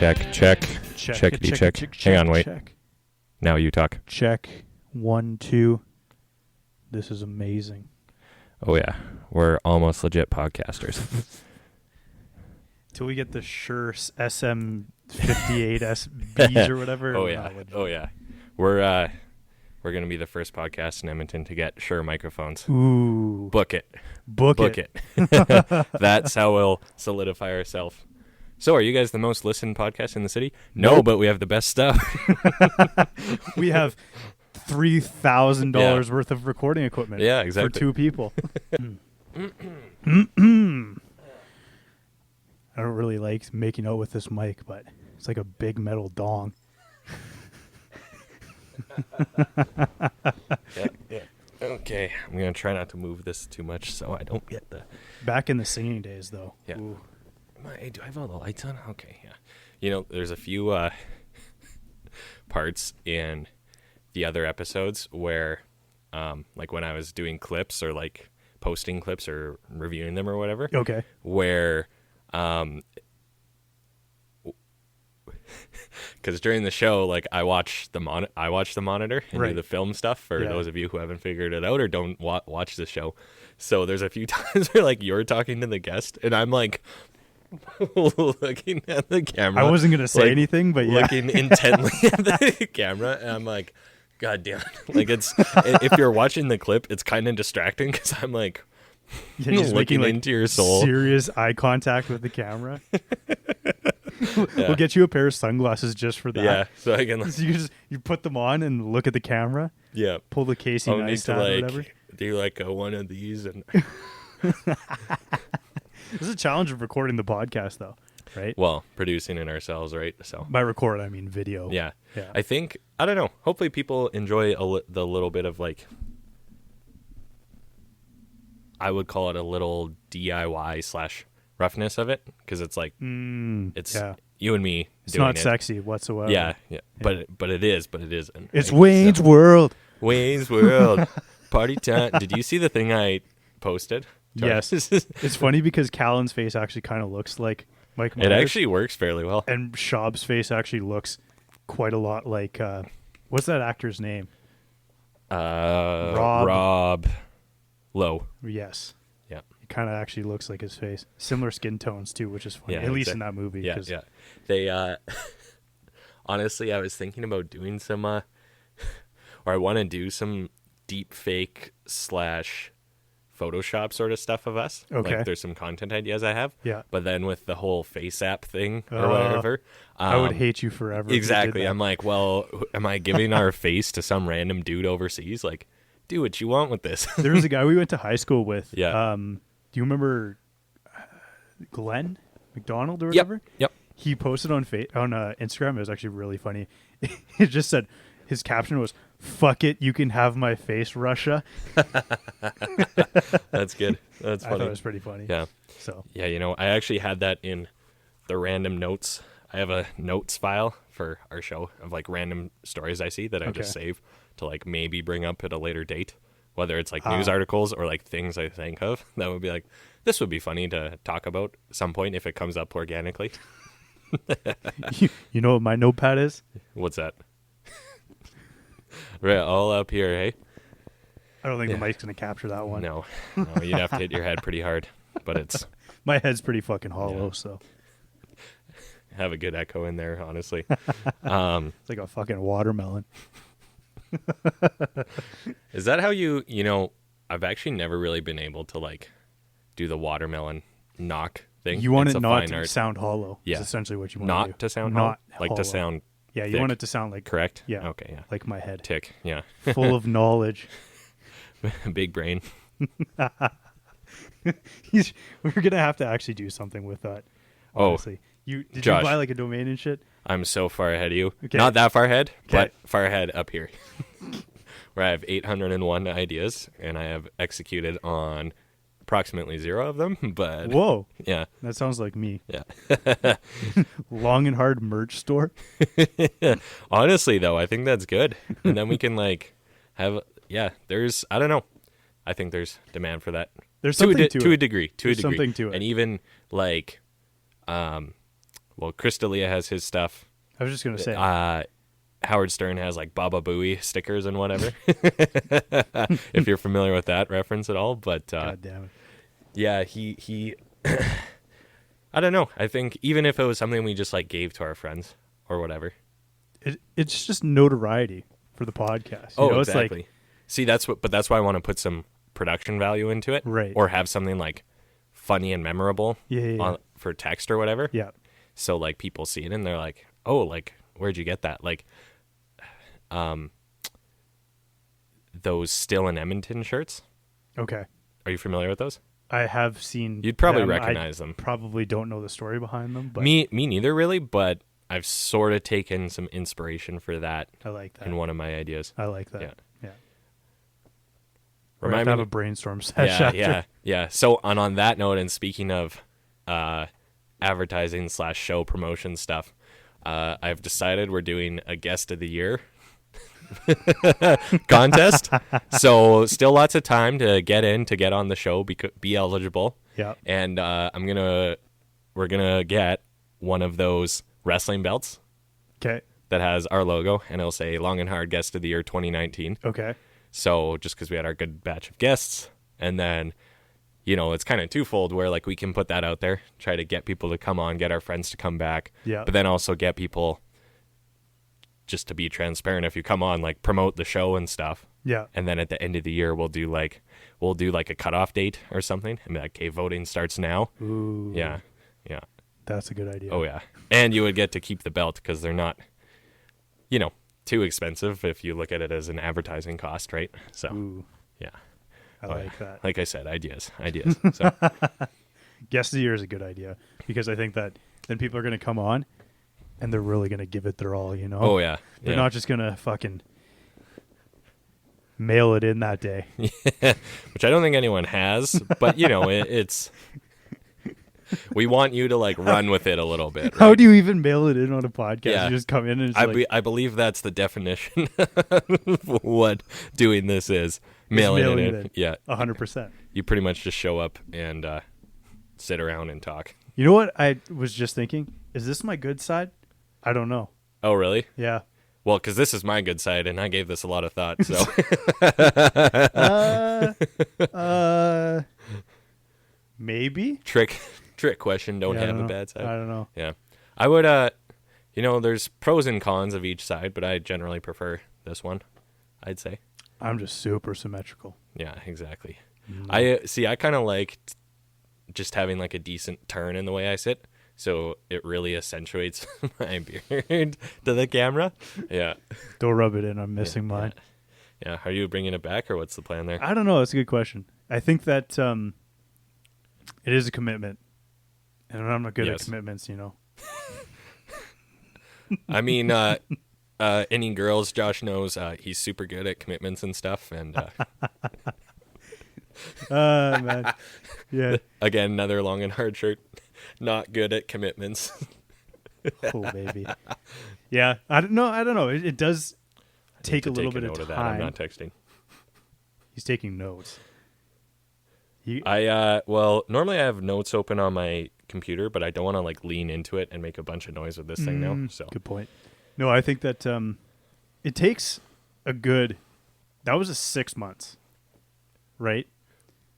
Check. Hang on, wait. Check. Now you talk. Check. 1, 2. This is amazing. Oh, yeah. We're almost legit podcasters. Till we get the Shure SM58SBs or whatever. Oh, yeah. Oh, yeah. We're going to be the first podcast in Edmonton to get Shure microphones. Ooh. Book it. Book it. That's how we'll solidify ourselves. So, are you guys the most listened podcast in the city? No, Nope. but we have the best stuff. We have $3,000 worth of recording equipment. Yeah, exactly. For 2 people. I don't really like making out with this mic, but it's like a big metal dong. Yeah. Okay, I'm going to try not to move this too much so I don't get the... Back in the singing days, though. Yeah. Ooh. Do I have all the lights on? Okay, yeah. You know, there's a few parts in the other episodes where, like when I was doing clips or like posting clips or reviewing them or whatever. Okay. Where, because during the show, like I watch the monitor and do the film stuff for those of you who haven't figured it out or don't watch the show. So there's a few times where like you're talking to the guest and I'm like looking at the camera. I wasn't gonna say anything, but yeah. Looking intently at the camera, and I'm like, God damn! Like it's if you're watching the clip, it's kind of distracting because I'm like just looking making, into your soul. Serious eye contact with the camera. Yeah. We'll get you a pair of sunglasses just for that. Yeah, so I can. So you put them on and look at the camera. Yeah, pull the casing I'll need nice to down or like whatever. do like one of these and. This is a challenge of recording the podcast, though, right? Well, producing it ourselves, right? So by record, I mean video. Yeah. Yeah. I think I don't know. Hopefully, people enjoy the little bit of like. I would call it a little DIY / roughness of it because it's like it's you and me. It's doing not it. sexy whatsoever. Yeah. But it is. It's Wayne's World. Wayne's World. Party time. Did you see the thing I posted? Yes. It's funny because Callan's face actually kind of looks like Mike Myers. It actually works fairly well. And Schaub's face actually looks quite a lot like what's that actor's name? Rob Lowe. Yes. Yeah. It kind of actually looks like his face. Similar skin tones too, which is funny. At least in that movie. Yeah. They honestly, I was thinking about doing some or I want to do some deep fake / Photoshop sort of stuff of us. Okay. Like there's some content ideas I have. Yeah. But then with the whole face app thing or whatever. I would hate you forever. Exactly. I'm like, well, am I giving our face to some random dude overseas? Like, do what you want with this. There was a guy we went to high school with. Yeah. Do you remember Glenn McDonald or whatever? Yep. He posted on Instagram. It was actually really funny. It just said, his caption was, "Fuck it, you can have my face, Russia." That's good. That's funny. I thought it was pretty funny. Yeah. So. Yeah, I actually had that in the random notes. I have a notes file for our show of like random stories I see that I just save to like maybe bring up at a later date, whether it's like news articles or like things I think of that would be like, this would be funny to talk about at some point if it comes up organically. You know what my notepad is? What's that? Right, all up here, hey? I don't think the mic's going to capture that one. No, you'd have to hit your head pretty hard, but it's... My head's pretty fucking hollow, so... Have a good echo in there, honestly. It's like a fucking watermelon. Is that how you I've actually never really been able to like do the watermelon knock thing. You want it not to sound hollow. Yeah. Is essentially what you want not to do. To sound not hollow? Like hollow. to sound Yeah, you thick. want it to sound like... Correct? Yeah. Okay, yeah. Like my head. Tick, yeah. Full of knowledge. Big brain. We're going to have to actually do something with that. Honestly. Did Josh, you buy like a domain and shit? I'm so far ahead of you. Okay. Not that far ahead, Okay. but far ahead up here. Where I have 801 ideas, and I have executed on approximately 0 of them, but... Whoa. Yeah. That sounds like me. Yeah. Long and Hard merch store. Honestly, though, I think that's good. And then we can, like, have... Yeah, there's... I don't know. I think there's demand for that. There's something to a it. degree. To a degree. Something to it. And even, like... Well, Chris D'Elia has his stuff. I was just gonna say. Howard Stern has like Baba Booey stickers and whatever. If you're familiar with that reference at all, but God damn it. yeah, he I don't know. I think even if it was something we just like gave to our friends or whatever, It's just notoriety for the podcast. You know, exactly. It's like, see, that's why I want to put some production value into it, right? Or have something like funny and memorable, for text or whatever. Yeah. So like people see it and they're like, oh, like where'd you get that? Like, those Still in Edmonton shirts. Okay. Are you familiar with those? I have seen. You'd probably them. recognize them. Probably don't know the story behind them, but Me neither, really. But I've sort of taken some inspiration for that. I like that in one of my ideas. I like that. Yeah. We're going to have a brainstorm session. Yeah. So on that note, and speaking of advertising / show promotion stuff, I've decided we're doing a guest of the year contest. So still lots of time to get on the show, be eligible. Yeah. And we're gonna get one of those wrestling belts. Okay. That has our logo, and it'll say Long and Hard Guest of the Year 2019. Okay. So just because we had our good batch of guests, and then, it's kind of twofold where like we can put that out there, try to get people to come on, get our friends to come back. Yeah. But then also get people, just to be transparent, if you come on, like promote the show and stuff. Yeah. And then at the end of the year, we'll do like a cutoff date or something, and be like, okay, voting starts now. Ooh. Yeah. That's a good idea. Oh yeah. And you would get to keep the belt because they're not, too expensive if you look at it as an advertising cost, right? So, Ooh. yeah. I like that. Like I said, ideas. So. Guest of the year is a good idea because I think that then people are going to come on and they're really going to give it their all, Oh, yeah. They're not just going to fucking mail it in that day. Yeah. Which I don't think anyone has, but, it's... We want you to like run with it a little bit. Right? How do you even mail it in on a podcast? Yeah. You just come in and I believe that's the definition of what doing this is. Mailing it in. Yeah. 100%. You pretty much just show up and sit around and talk. You know what I was just thinking? Is this my good side? I don't know. Oh, really? Yeah. Well, because this is my good side, and I gave this a lot of thought. So. Maybe. Trick question. Don't have a bad side. I don't know. Yeah. I would, there's pros and cons of each side, but I generally prefer this one, I'd say. I'm just super symmetrical. Yeah, exactly. Mm. I kind of like just having like a decent turn in the way I sit. So it really accentuates my beard to the camera. Yeah. Don't rub it in. I'm missing mine. Yeah. Are you bringing it back or what's the plan there? I don't know. That's a good question. I think that it is a commitment. And I'm not good at commitments, I mean, any girls Josh knows, he's super good at commitments and stuff. And man. Yeah. Again, another long and hard shirt. Not good at commitments. Oh, baby. Yeah. I don't know. It does take a little bit of time. That. I'm not texting. He's taking notes. Normally I have notes open on my computer, but I don't want to like lean into it and make a bunch of noise with this thing now. So good point. No, I think that it takes that was 6 months, right?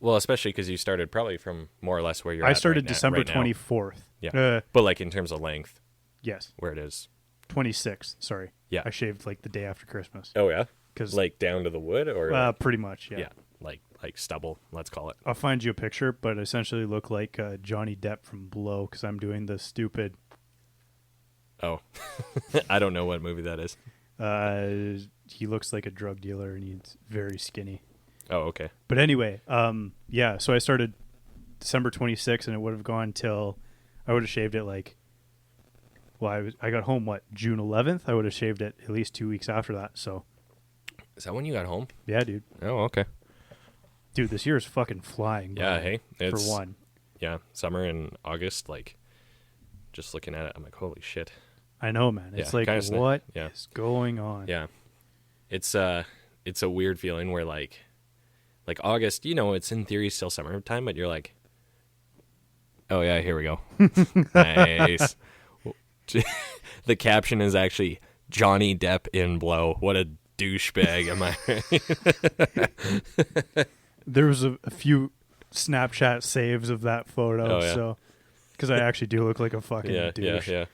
Well, especially because you started probably from more or less where you're I at started right December now. 24th. Yeah. But like in terms of length. Yes. Where it is. 26th, sorry. Yeah. I shaved like the day after Christmas. Oh, yeah? 'Cause, like down to the wood or? Pretty much, yeah. Yeah, like stubble, let's call it. I'll find you a picture, but I essentially look like Johnny Depp from Blow because I'm doing the stupid... Oh. I don't know what movie that is. He looks like a drug dealer and he's very skinny. Oh, okay. But anyway, yeah, so I started December 26th and it would have gone till I would have shaved it like, well, I got home, June 11th? I would have shaved it at least 2 weeks after that, so. Is that when you got home? Yeah, dude. Oh, okay. Dude, this year is fucking flying. Yeah, hey. For one. Yeah, summer in August, like, just looking at it, I'm like, holy shit. I know, man. It's like, what is going on? Yeah. It's a weird feeling where, like August, it's in theory still summertime, but you're like, oh, yeah, here we go. Nice. The caption is actually Johnny Depp in blow. What a douchebag, am I right? There was a few Snapchat saves of that photo, so because I actually do look like a fucking douche. Yeah.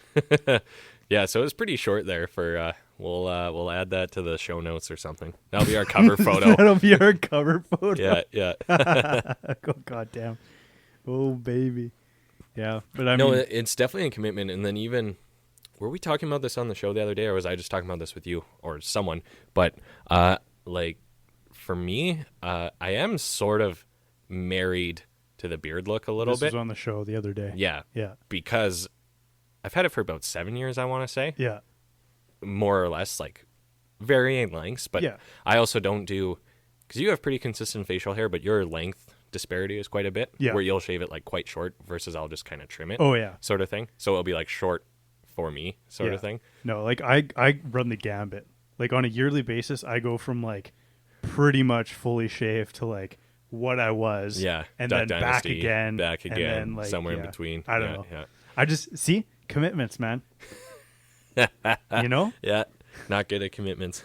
Yeah, so it was pretty short there for we'll add that to the show notes or something. That'll be our cover photo. That'll be our cover photo. Yeah. Oh, goddamn. Oh, baby. Yeah, but I mean, no, it's definitely a commitment. And then even, were we talking about this on the show the other day, or was I just talking about this with you or someone? But like for me, I am sort of married to the beard look a little bit. This was on the show the other day. Yeah, yeah, because I've had it for about 7 years, I want to say. Yeah, more or less, like varying lengths. But I also don't do, because you have pretty consistent facial hair, but your length disparity is quite a bit. Yeah, where you'll shave it like quite short versus I'll just kind of trim it. Oh yeah, sort of thing. So it'll be like short for me, sort of thing. No, like I run the gambit. Like on a yearly basis, I go from like pretty much fully shaved to like what I was. Yeah, and Duck then Dynasty, back again, and then, like, somewhere in between. I don't know. Yeah. I just see commitments, man. You know? Yeah, not good at commitments.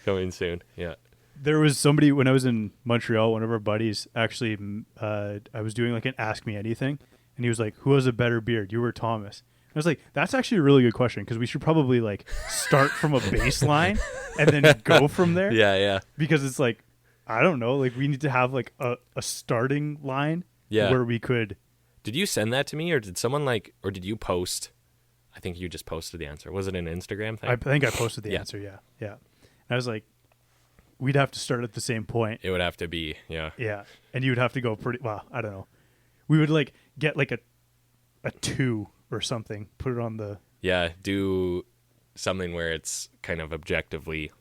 Coming soon. Yeah. There was somebody when I was in Montreal, one of our buddies actually, I was doing like an Ask Me Anything, and he was like, who has a better beard, you or Thomas? I was like, that's actually a really good question, because we should probably like start from a baseline and then go from there. Yeah. Because it's like, I don't know, like we need to have like a starting line where we could. Did you send that to me, or did someone or did you post? I think you just posted the answer. Was it an Instagram thing? I think I posted the answer, yeah. And I was like, we'd have to start at the same point. It would have to be, yeah. Yeah, and you would have to go pretty, well, I don't know. We would like get like a 2 or something, put it on the... Yeah, do something where it's kind of objectively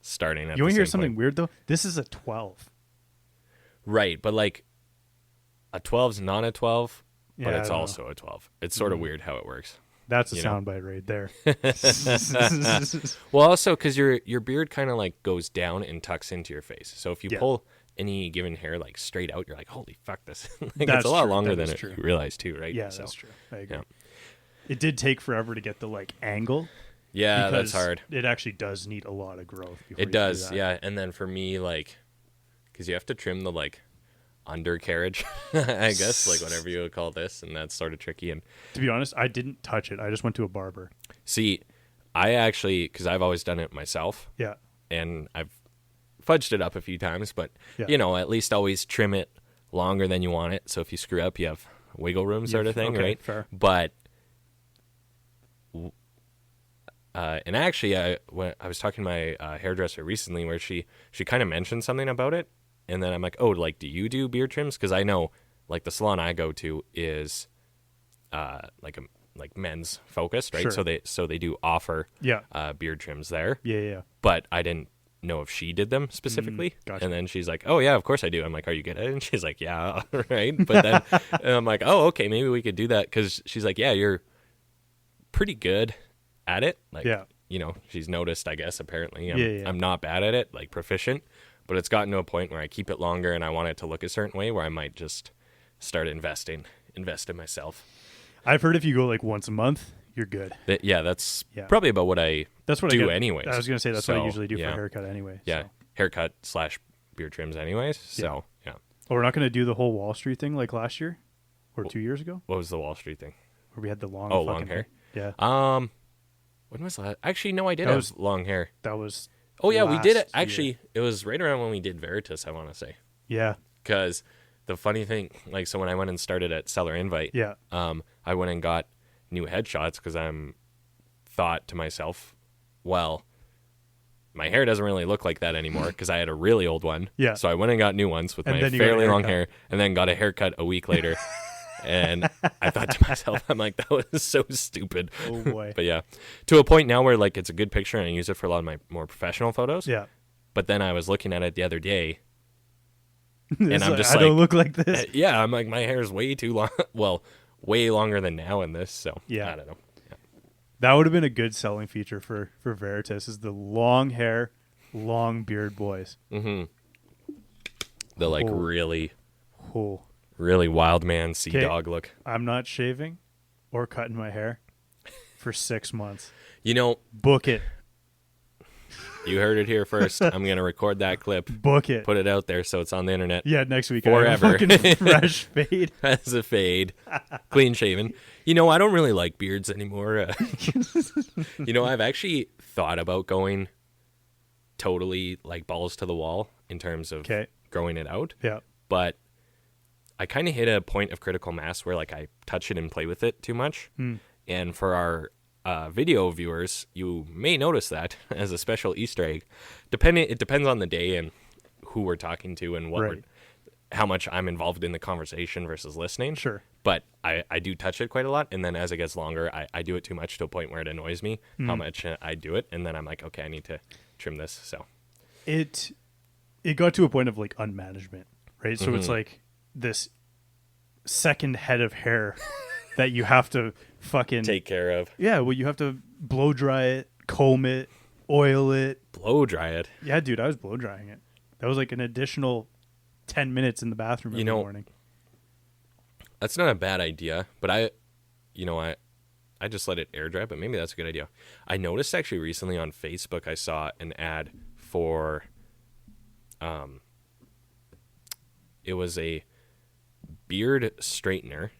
starting at You want to hear point. something weird, though? This is a 12. Right, but like a 12's not a 12, but it's also know. a 12. It's sort of weird how it works. That's a soundbite right there. Well, also because your beard kind of like goes down and tucks into your face. So if you pull any given hair like straight out, you're like, holy fuck, this like, it's a lot longer than you realize too, right? Yeah, that's true. I agree. Yeah. It did take forever to get the like angle. Yeah, that's hard. It actually does need a lot of growth. It does, yeah. And then for me, like, because you have to trim the like undercarriage, I guess, like whatever you would call this, and that's sort of tricky. And to be honest, I didn't touch it. I just went to a barber. See, I actually, because I've always done it myself. Yeah. And I've fudged it up a few times, but you know, at least always trim it longer than you want it. So if you screw up, you have wiggle room, sort of thing, right? Fair. But and actually, I was talking to my hairdresser recently, where she kind of mentioned something about it. And then I'm like, oh, like, do you do beard trims? Because I know, like, the salon I go to is, like men's focused, right? Sure. So they do offer, beard trims there. Yeah. But I didn't know if she did them specifically. Gotcha. And then she's like, oh yeah, of course I do. I'm like, are you good at it? And she's like, yeah, right. But then and I'm like, oh, okay, maybe we could do that. Because she's like, yeah, you're pretty good at it. Like, you know, she's noticed, I guess. Apparently, I'm not bad at it, like proficient. But it's gotten to a point where I keep it longer and I want it to look a certain way, where I might just start invest in myself. I've heard if you go like once a month, you're good. That's probably about what I do anyways. I was going to say that's what I usually do for a haircut anyway. Yeah, so. Haircut / beard trims anyways. So, yeah. Well, we're not going to do the whole Wall Street thing like last year or 2 years ago? What was the Wall Street thing? Where we had the long long hair? Yeah. When was that? Actually, no, I did have long hair. That was... Oh, yeah, we did it. Actually, it was right around when we did Veritas, I want to say. Yeah. Because the funny thing, like, so when I went and started at Seller Invite, I went and got new headshots because I'm thought to myself, well, my hair doesn't really look like that anymore because I had a really old one. Yeah. So I went and got new ones with my fairly long hair and then got a haircut a week later. And I thought to myself, I'm like, that was so stupid. Oh, boy. But yeah, to a point now where like it's a good picture and I use it for a lot of my more professional photos. Yeah. But then I was looking at it the other day and I'm just I don't look like this. Yeah, I'm like, my hair is way too long. Well, way longer than now in this. So I don't know. Yeah. That would have been a good selling feature for Veritas, is the long hair, long beard boys. Mm-hmm. The like really really wild man sea 'Kay. dog look. I'm not shaving or cutting my hair for 6 months. You know, Book it. you heard it here first. I'm going to record that clip, Book it. put it out there so it's on the internet. Yeah, next week. Forever. I have a fucking fresh fade. As a fade, clean shaven. You know, I don't really like beards anymore. You know, I've actually thought about going totally like balls to the wall in terms of growing it out. Yeah. But I kind of hit a point of critical mass where like I touch it and play with it too much. And for our video viewers, you may notice that as a special Easter egg. It depends on the day and who we're talking to and what how much I'm involved in the conversation versus listening. Sure. But I do touch it quite a lot. And then as it gets longer, I do it too much to a point where it annoys me how much I do it. And then I'm like, okay, I need to trim this. So it got to a point of like unmanagement, right? So it's like this second head of hair that you have to fucking take care of. Yeah, well, you have to blow dry it, comb it, oil it. Blow dry it? Yeah, dude, I was blow drying it. That was like an additional 10 minutes in the bathroom every morning. That's not a bad idea, but I just let it air dry, but maybe that's a good idea. I noticed actually recently on Facebook, I saw an ad for, it was a beard straightener.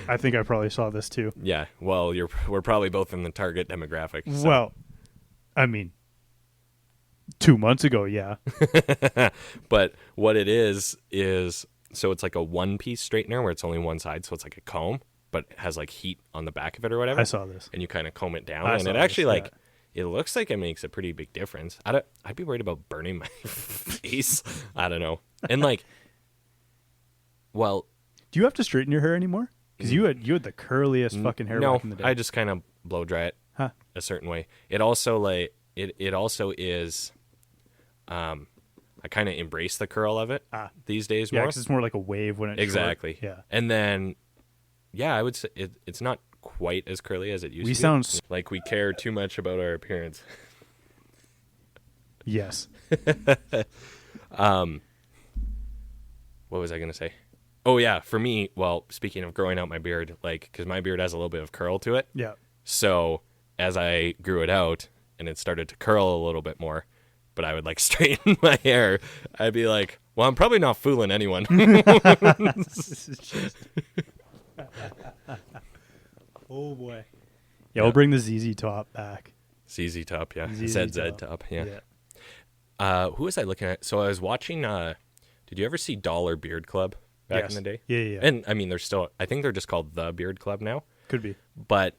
I think I probably saw this too. Yeah, well, we're probably both in the target demographic. So. Well, I mean, 2 months ago, yeah. But what it is so it's like a one-piece straightener where it's only one side, so it's like a comb, but it has like heat on the back of it or whatever. I saw this. And you kind of comb it down, and it actually it looks like it makes a pretty big difference. I'd be worried about burning my face. I don't know. And like, well, do you have to straighten your hair anymore? Because you had the curliest fucking hair back in the day. I just kind of blow dry it a certain way. It also like it also is, I kind of embrace the curl of it these days more. Yeah, because it's more like a wave when it's exactly. Short. Yeah, and then I would say it's not quite as curly as it used to be. We sound like we care too much about our appearance. Yes. What was I going to say? Oh, yeah. For me, well, speaking of growing out my beard, like, because my beard has a little bit of curl to it. Yeah. So as I grew it out and it started to curl a little bit more, but I would like straighten my hair, I'd be like, well, I'm probably not fooling anyone. Oh, boy. Yeah, we'll bring the ZZ top back. ZZ top, yeah. ZZ top, yeah. Who was I looking at? So I was watching, did you ever see Dollar Beard Club back in the day? Yeah. And I mean, I think they're just called The Beard Club now. Could be. But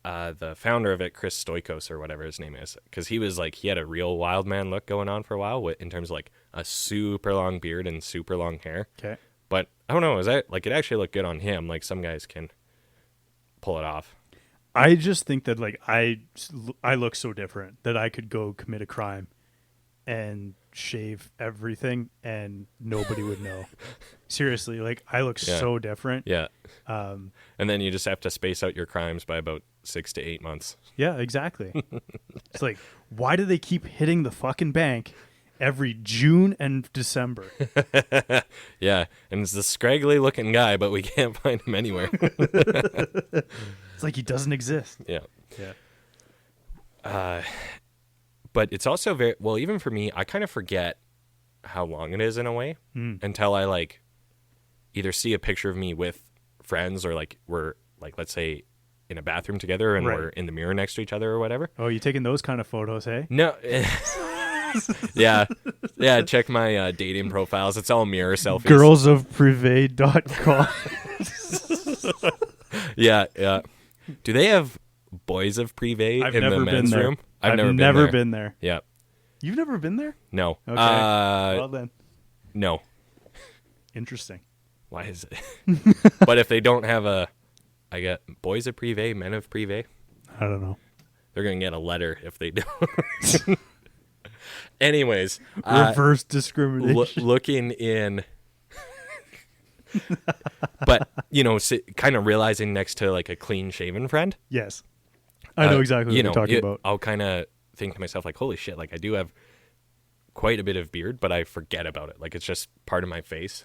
the founder of it, Chris Stoikos or whatever his name is, because he was like, he had a real wild man look going on for a while in terms of like a super long beard and super long hair. Okay. But I don't know, it actually looked good on him. Like some guys can pull it off. I just think that like I look so different that I could go commit a crime and shave everything and nobody would know. Seriously, like I look so different. Yeah. And then you just have to space out your crimes by about 6 to 8 months. Yeah, exactly. It's like, why do they keep hitting the fucking bank every June and December? Yeah, and it's the scraggly looking guy, but we can't find him anywhere. It's like he doesn't exist. Yeah. But it's also very, well, even for me, I kind of forget how long it is in a way until I like either see a picture of me with friends or like we're like, let's say in a bathroom together and we're in the mirror next to each other or whatever. Oh, you taking those kind of photos, hey? No. Yeah. Check my dating profiles. It's all mirror selfies. Girlsofprivé.com. Yeah. Do they have Boys of Privé in the men's room? I've never been there. Yeah. You've never been there? No. Okay. Well then. No. Interesting. Why is it? But if they don't have I got Boys of Privé, Men of Privé. I don't know. They're going to get a letter if they don't. Anyways. Reverse discrimination. Looking in. But, kind of realizing next to like a clean shaven friend. Yes. I know exactly what you're talking about. I'll kind of think to myself like, holy shit, like I do have quite a bit of beard, but I forget about it. Like it's just part of my face.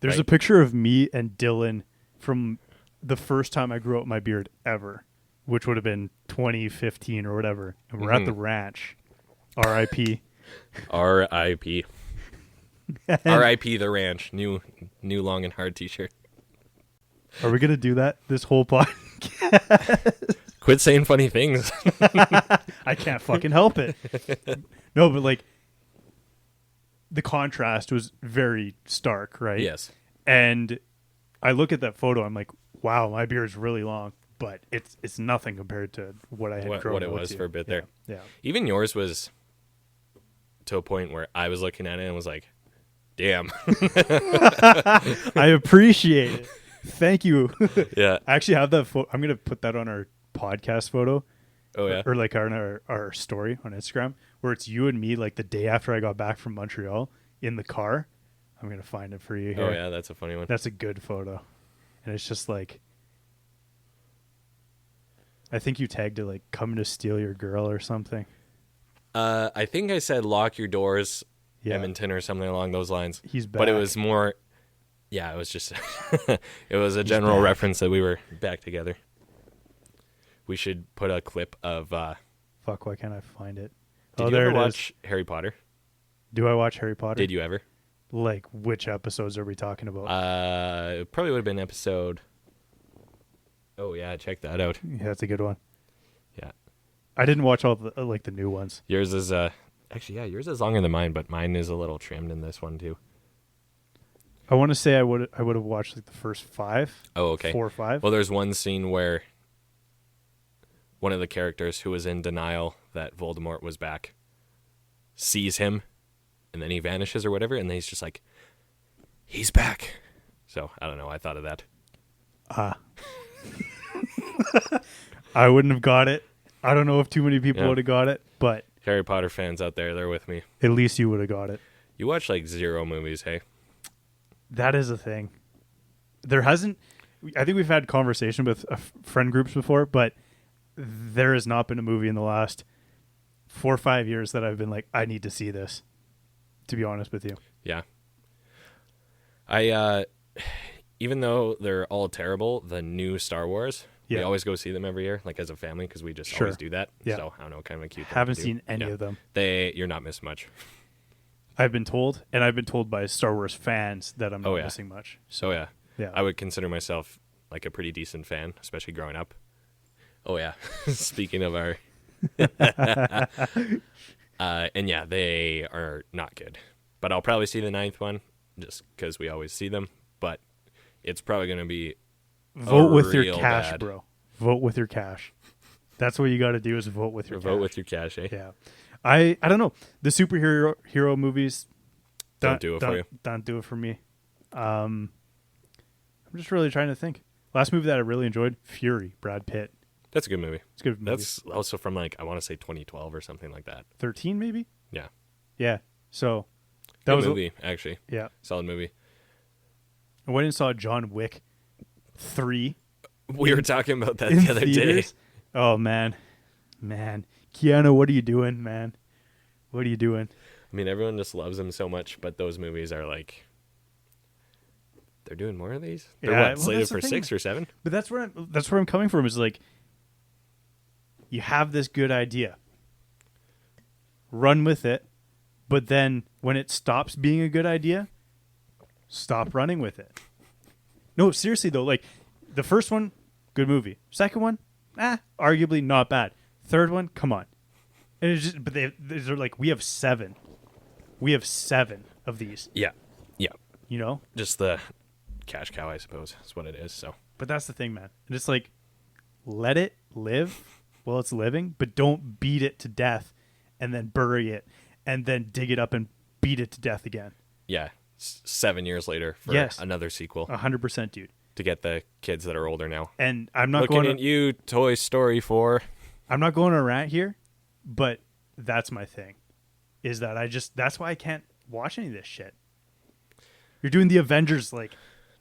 There's a picture of me and Dylan from the first time I grew out my beard ever, which would have been 2015 or whatever. And we're at the ranch. R.I.P. R.I.P. R.I.P. the ranch. New long and hard t-shirt. Are we going to do that this whole podcast? Quit saying funny things. I can't fucking help it. No, but like the contrast was very stark, right? Yes. And I look at that photo, I'm like, wow, my beard's really long, but it's nothing compared to what I had grown what it up was to. for a bit there. Yeah. Even yours was to a point where I was looking at it and was like, damn. I appreciate it. Thank you. Yeah. I actually have that photo. I'm going to put that on our podcast photo. Oh, yeah? Or like our story on Instagram, where it's you and me like the day after I got back from Montreal in the car. I'm going to find it for you here. Oh, yeah, that's a funny one. That's a good photo. And it's just like, I think you tagged it like coming to steal your girl or something. I think I said lock your doors, Yeah. Edmonton, or something along those lines. He's back. But it was more, it was just, it was a general reference that we were back together. We should put a clip of. Fuck, why can't I find it? Did you there ever it watch Harry Potter? Do I watch Harry Potter? Did you ever? Like, which episodes are we talking about? It probably would have been episode. Oh yeah, check that out. Yeah, that's a good one. Yeah, I didn't watch all the like the new ones. yours is actually yours is longer than mine, but mine is a little trimmed in this one too. I want to say I would have watched like the first 5. Oh, okay. 4 or 5. Well, there's one scene where one of the characters who was in denial that Voldemort was back sees him, and then he vanishes or whatever, and then he's just like, he's back. So I don't know. I thought of that. I wouldn't have got it. I don't know if too many people Yeah. would have got it, but Harry Potter fans out there, they're with me. at least you would have got it. You watch like 0 movies, hey? That is a thing. There hasn't. I think we've had conversation with friend groups before, but there has not been a movie in the last 4 or 5 years that I've been like, I need to see this. To be honest with you. Yeah. I even though they're all terrible, the new Star Wars, we Yeah. always go see them every year, like as a family, because we just Sure. always do that. Yeah. So I don't know, kind of a cute thing Haven't to do. seen any Yeah. of them. You're not missing much. I've been told, and I've been told by Star Wars fans that I'm not yeah. missing much. So yeah. Yeah. I would consider myself like a pretty decent fan, especially growing up. Oh yeah. Speaking of our and yeah, they are not good. But I'll probably see the 9th one just because we always see them. But it's probably going to be Vote with your real cash, bad. bro. Vote with your cash. That's what you got to do is vote with your cash. Vote with your cash, eh? Yeah. I don't know. The superhero movies Don't do it for you. Don't do it for me. I'm just really trying to think. Last movie that I really enjoyed, Fury, Brad Pitt. That's a good movie. It's a good movie. That's also from like, I want to say 2012 or something like that. 13 maybe? Yeah. Yeah. So that Good was movie, actually. Yeah. Solid movie. I went and saw John Wick 3 We were talking about that in the other day. theaters. Oh man. Keanu, what are you doing, man? What are you doing? I mean, everyone just loves him so much, but those movies are like, they're doing more of these? They're Yeah, what, well, slated that's the for thing. 6 or 7? But that's where I'm coming from. Is like, you have this good idea, run with it, but then when it stops being a good idea, stop running with it. No, seriously though, like the first one, good movie. Second one, arguably not bad. Third one, come on. And it's just, but they're like, we have 7. We have 7 of these. Yeah. Yeah. You know. Just the cash cow, I suppose, is what it is. So, But that's the thing, man. And it's like, let it live while it's living, but don't beat it to death and then bury it and then dig it up and beat it to death again. yeah, 7 years later for Yes. another sequel 100%, dude. to get the kids that are older now. And I'm not Looking going at you, Toy Story 4. I'm not going on a rant here, but that's my thing. Is that that's why I can't watch any of this shit. You're doing the Avengers like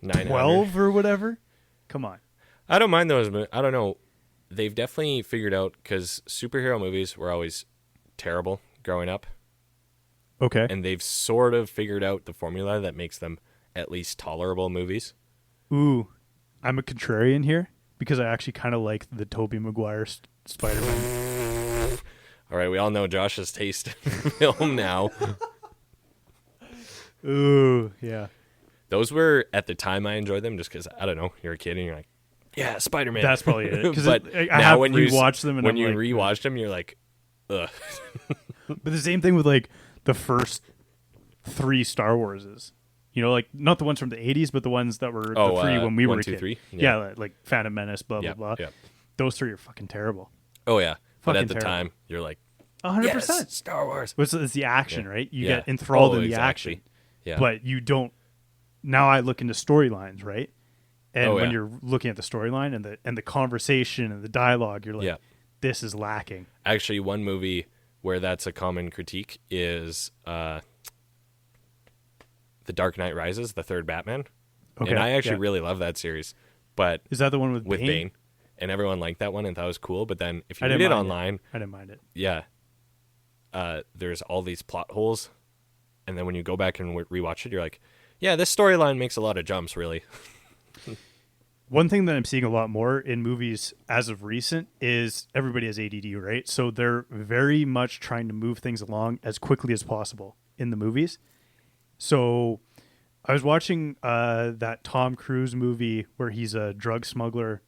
900. 12 or whatever. Come on. I don't mind those, but I don't know. They've definitely figured out, because superhero movies were always terrible growing up, Okay. and they've sort of figured out the formula that makes them at least tolerable movies. Ooh, I'm a contrarian here because I actually kind of like the Tobey Maguire Spider-Man. All right, we all know Josh's taste in film now. Ooh, yeah. Those were, at the time, I enjoyed them just because, I don't know, you're a kid and you're like, yeah, Spider-Man. That's probably it. Because But I now have when rewatched them, and when I'm you like, rewatched them, you're like, ugh. But the same thing with like the first 3 Star Warses. You know, like not the ones from the 80s, but the ones that were the 3 when we were 1, a 2, kid. 3? Yeah, like Phantom Menace, blah, Yep, blah, blah. yep. Those 3 are fucking terrible. Oh, yeah. But Fucking at the terrible. time, you're like, 100%. yes, Star Wars. It's the action, Yeah. right? You Yeah. get enthralled in the exactly. action. Yeah. But you don't. Now I look into storylines, right? And when yeah. you're looking at the storyline and the conversation and the dialogue, you're like, Yeah. this is lacking. Actually, one movie where that's a common critique is The Dark Knight Rises, the third Batman. Okay, And I actually yeah. really love that series. But Is that the one with Bane. And everyone liked that one and thought it was cool. But then if you I read didn't it mind online, I didn't mind it. yeah, there's all these plot holes. And then when you go back and rewatch it, you're like, yeah, this storyline makes a lot of jumps, really. One thing that I'm seeing a lot more in movies as of recent is everybody has ADD, right? So they're very much trying to move things along as quickly as possible in the movies. So I was watching that Tom Cruise movie where he's a drug smuggler.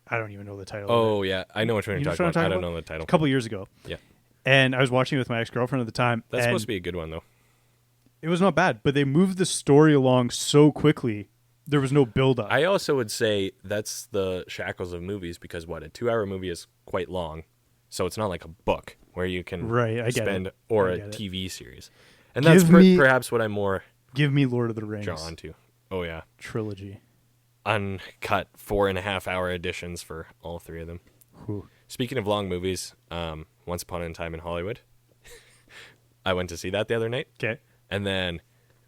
I don't even know the title of it. Oh, yeah. I know what you're You know talking what I'm about. I talking don't about? know the title. A couple years ago. Yeah. And I was watching it with my ex-girlfriend at the time. That's and supposed to be a good one, though. it was not bad, but they moved the story along so quickly. There was no build-up. I also would say that's the shackles of movies because, a 2-hour movie is quite long. So it's not like a book where you can Right, I get spend, it. or I a get it. TV series. And that's Give me- perhaps what I'm more Give me Lord of the Rings drawn to. Oh, yeah. trilogy. Uncut 4.5-hour editions for all 3 of them. Whew. Speaking of long movies, Once Upon a Time in Hollywood. I went to see that the other night. Okay. And then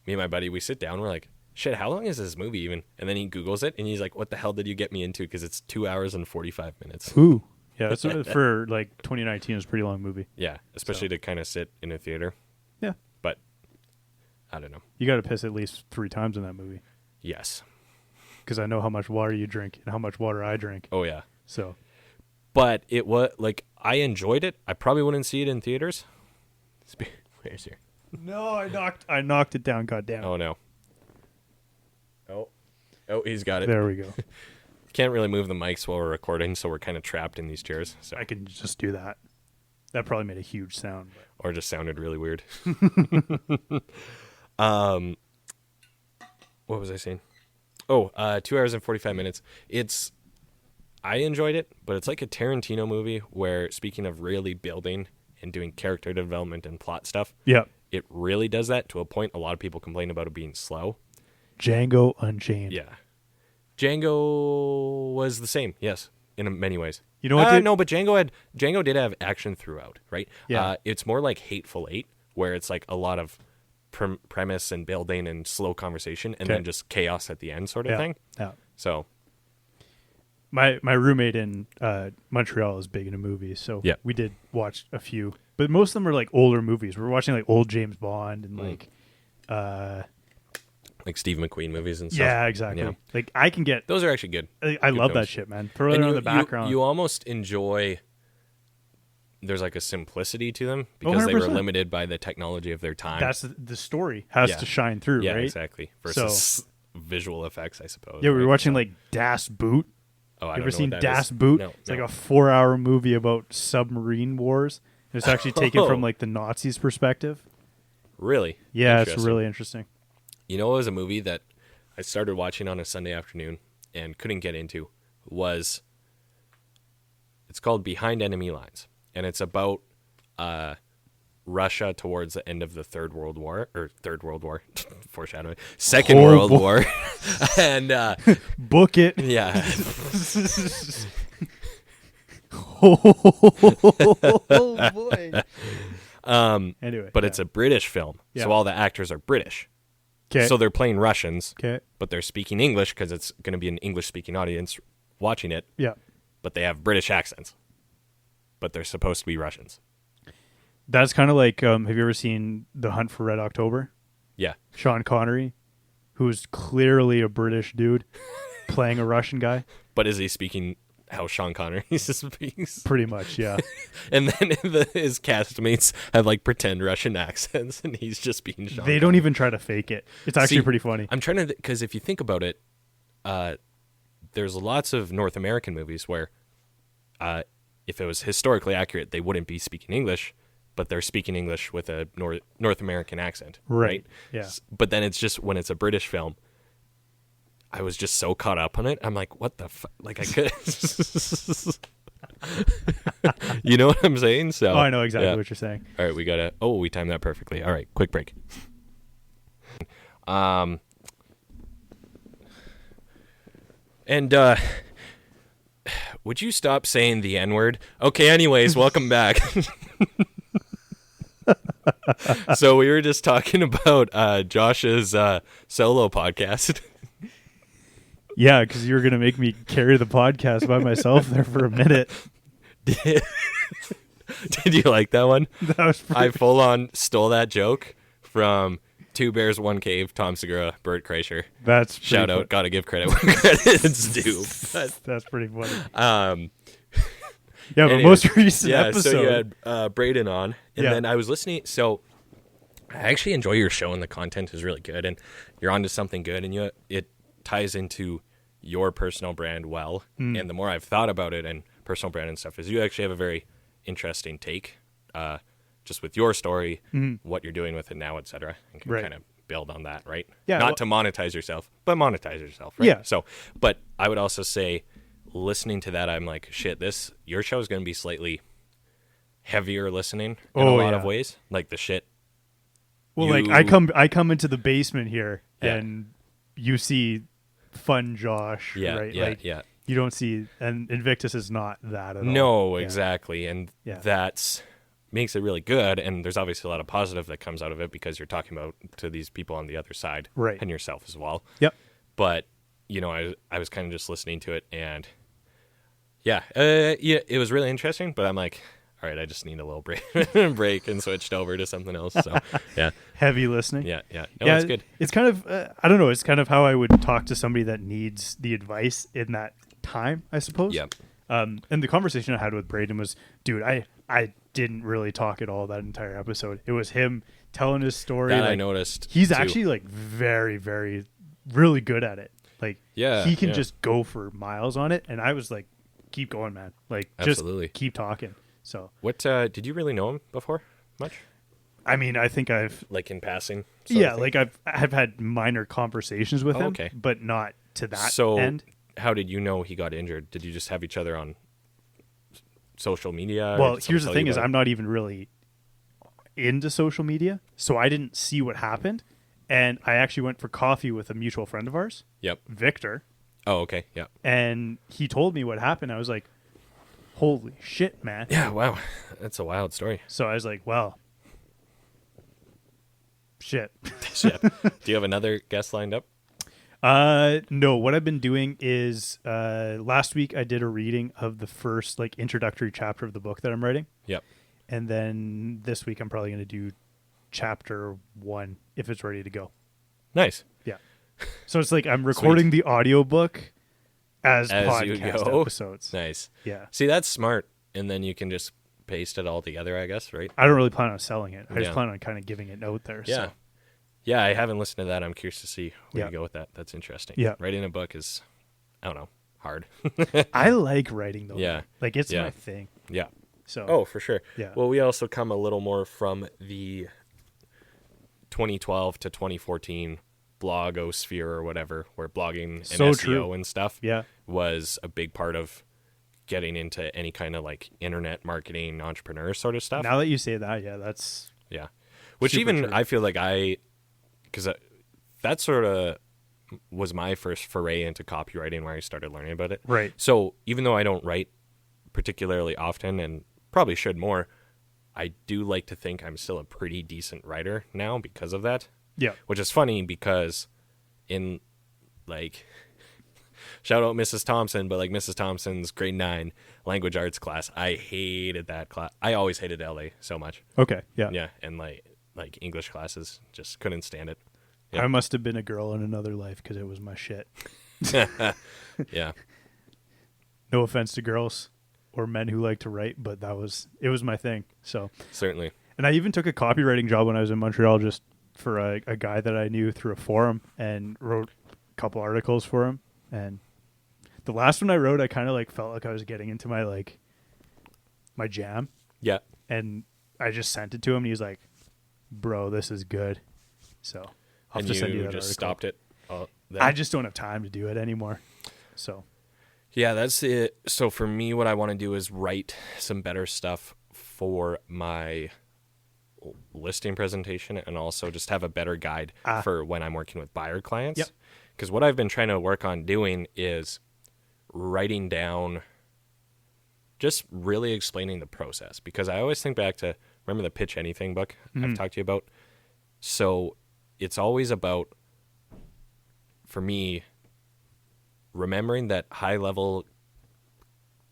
me and my buddy, we sit down. We're like, shit, how long is this movie even? And then he Googles it, and he's like, what the hell did you get me into? Because it's 2 hours and 45 minutes. Ooh. Yeah, that's for like 2019 is a pretty long movie. Yeah, especially to kind of sit in a theater. Yeah. But I don't know. You got to piss at least 3 times in that movie Yes. because I know how much water you drink and how much water I drink. Oh, yeah. So, But it was, like, I enjoyed it. I probably wouldn't see it in theaters. Where's here? no, I knocked it down, goddamn. Oh, no. Oh, he's got it. There we go. Can't really move the mics while we're recording, so we're kind of trapped in these chairs. So, I can just do that. That probably made a huge sound. or just sounded really weird. What was I saying? Oh, 2 hours and 45 minutes. I enjoyed it, but it's like a Tarantino movie where, speaking of really building and doing character development and plot stuff, Yeah. it really does that to a point. A lot of people complain about it being slow. Django Unchained. Yeah. Django was the same, yes, in many ways. You know what, dude? No, but Django did have action throughout, right? Yeah. It's more like Hateful Eight, where it's like a lot of premise and building and slow conversation, and Okay. then just chaos at the end, sort of Yeah. thing. Yeah. So My roommate in Montreal is big into movies, so Yeah. we did watch a few. But most of them are like older movies. We're watching like old James Bond and like like Steve McQueen movies and stuff. yeah, exactly. Yeah. Like I can get Those are actually good. I love that films. shit, man. Throw it And on the background. You almost enjoy. There's like a simplicity to them because they were 100%. limited by the technology of their time. That's the story has Yeah. to shine through, yeah, right? exactly. Versus visual effects, I suppose. Yeah, we were right? watching like Das Boot. Oh, I You don't ever know seen what that Das is. Boot? No, It's like no. a 4-hour movie about submarine wars. And it's actually taken Oh. from like the Nazis' perspective. Really? Yeah, it's Interesting. really interesting. You know, it was a movie that I started watching on a Sunday afternoon and couldn't get into. It's called Behind Enemy Lines, and it's about Russia towards the end of the Third World War, foreshadowing, Second Oh, World boy. War, and Book it. yeah, Oh boy. Anyway, but it's a British film, Yeah. so all the actors are British, okay. so they're playing Russians, Okay. but they're speaking English because it's going to be an English-speaking audience watching it. Yeah. But they have British accents. But they're supposed to be Russians. That's kind of like have you ever seen The Hunt for Red October? Yeah. Sean Connery. who's clearly a British dude playing a Russian guy. But is he speaking how Sean Connery speaks? Pretty much, yeah. And then his castmates have like pretend Russian accents, and he's just being Sean. They don't even try to fake it. It's actually pretty funny. I'm trying to, because if you think about it, there's lots of North American movies where, if it was historically accurate, they wouldn't be speaking English, but they're speaking English with a North American accent, right? Yeah. But then it's just when it's a British film, I was just so caught up on it. I'm like, what the fuck? Like, I could. You know what I'm saying? So. Oh, I know exactly what you're saying. All right, we timed that perfectly. All right, quick break. And would you stop saying the N-word? Okay, anyways, welcome back. So we were just talking about Josh's solo podcast. Yeah, because you were going to make me carry the podcast by myself there for a minute. Did you like that one? That was I full on stole that joke from Two Bears, One Cave, Tom Segura, Bert Kreischer. That's shout out. Gotta give credit where credit's due. That's pretty funny. Yeah, but most recent episode. So you had Braden on, and then I was listening. So I actually enjoy your show, and the content is really good, and you're onto something good, and it ties into your personal brand well. And the more I've thought about it and personal brand and stuff, is you actually have a very interesting take, just with your story, what you're doing with it now, etc., and can kind of build on that, right? Yeah. Not to monetize yourself, but monetize yourself, right? Yeah. So, but I would also say, listening to that, I'm like, shit, your show is going to be slightly heavier listening in a lot of ways, like the shit. Well, like I come into the basement here and you see fun Josh, right? You don't see, and Invictus is not that at all. No, exactly, and that's makes it really good. And there's obviously a lot of positive that comes out of it because you're talking about to these people on the other side, right, and yourself as well. Yep. But I was kind of just listening to it, and it was really interesting. But I'm like, all right, I just need a little break and switched over to something else. So yeah, heavy listening. Yeah. No, that's good. It's kind of I don't know. It's kind of how I would talk to somebody that needs the advice in that time, I suppose. Yeah. And the conversation I had with Braden was, dude, I didn't really talk at all that entire episode. It was him telling his story. That I noticed. He's actually like very, very, really good at it. Like, he can just go for miles on it. And I was like, keep going, man. Like, absolutely. Just keep talking. So, what did you really know him before much? I mean, I think I've like in passing. Like I've had minor conversations with him, okay, but not to that so end. How did you know he got injured? Did you just have each other on social media? Well, here's the thing: is I'm not even really into social media, so I didn't see what happened. And I actually went for coffee with a mutual friend of ours. Yep, Victor. Oh, okay, yeah. And he told me what happened. I was like, holy shit, man. Yeah, wow. That's a wild story. So I was like, well, shit. Do you have another guest lined up? No, what I've been doing is last week I did a reading of the first like introductory chapter of the book that I'm writing. Yep. And then this week I'm probably going to do chapter 1 if it's ready to go. Nice. Yeah. So it's like I'm recording the audiobook as podcast episodes. Nice. Yeah. See, that's smart. And then you can just paste it all together, I guess, right? I don't really plan on selling it. I just plan on kind of giving it out there. Yeah. So. Yeah, I haven't listened to that. I'm curious to see where you go with that. That's interesting. Yeah. Writing a book is, I don't know, hard. I like writing though. Yeah. Like it's my thing. Yeah. So. Oh, for sure. Yeah. Well, we also come a little more from the 2012 to 2014 blogosphere or whatever, where blogging and SEO and stuff was a big part of getting into any kind of like internet marketing, entrepreneur sort of stuff. Now that you say that, that's which even true. I feel like because that sort of was my first foray into copywriting, where I started learning about it. Right. So even though I don't write particularly often and probably should more, I do like to think I'm still a pretty decent writer now because of that. Yeah. Which is funny because in like shout out Mrs. Thompson, but like Mrs. Thompson's grade 9 language arts class, I hated that class. I always hated LA so much. Okay. Yeah. Yeah. And like English classes, just couldn't stand it. Yeah. I must have been a girl in another life because it was my shit. Yeah. No offense to girls or men who like to write, but it was my thing. So Certainly. and I even took a copywriting job when I was in Montreal, just for a guy that I knew through a forum, and wrote a couple articles for him. And the last one I wrote, I kind of like felt like I was getting into my jam, Yeah. and I just sent it to him, and he was like, "Bro, this is good." So I'll have to send you that just article. stopped it. I just don't have time to do it anymore. So Yeah, that's it. So for me, what I want to do is write some better stuff for my listing presentation, and also just have a better guide for when I'm working with buyer clients. Yep. Because what I've been trying to work on doing is writing down, just really explaining the process. Because I always think back to, remember the Pitch Anything book I've talked to you about? So it's always about, for me, remembering that high-level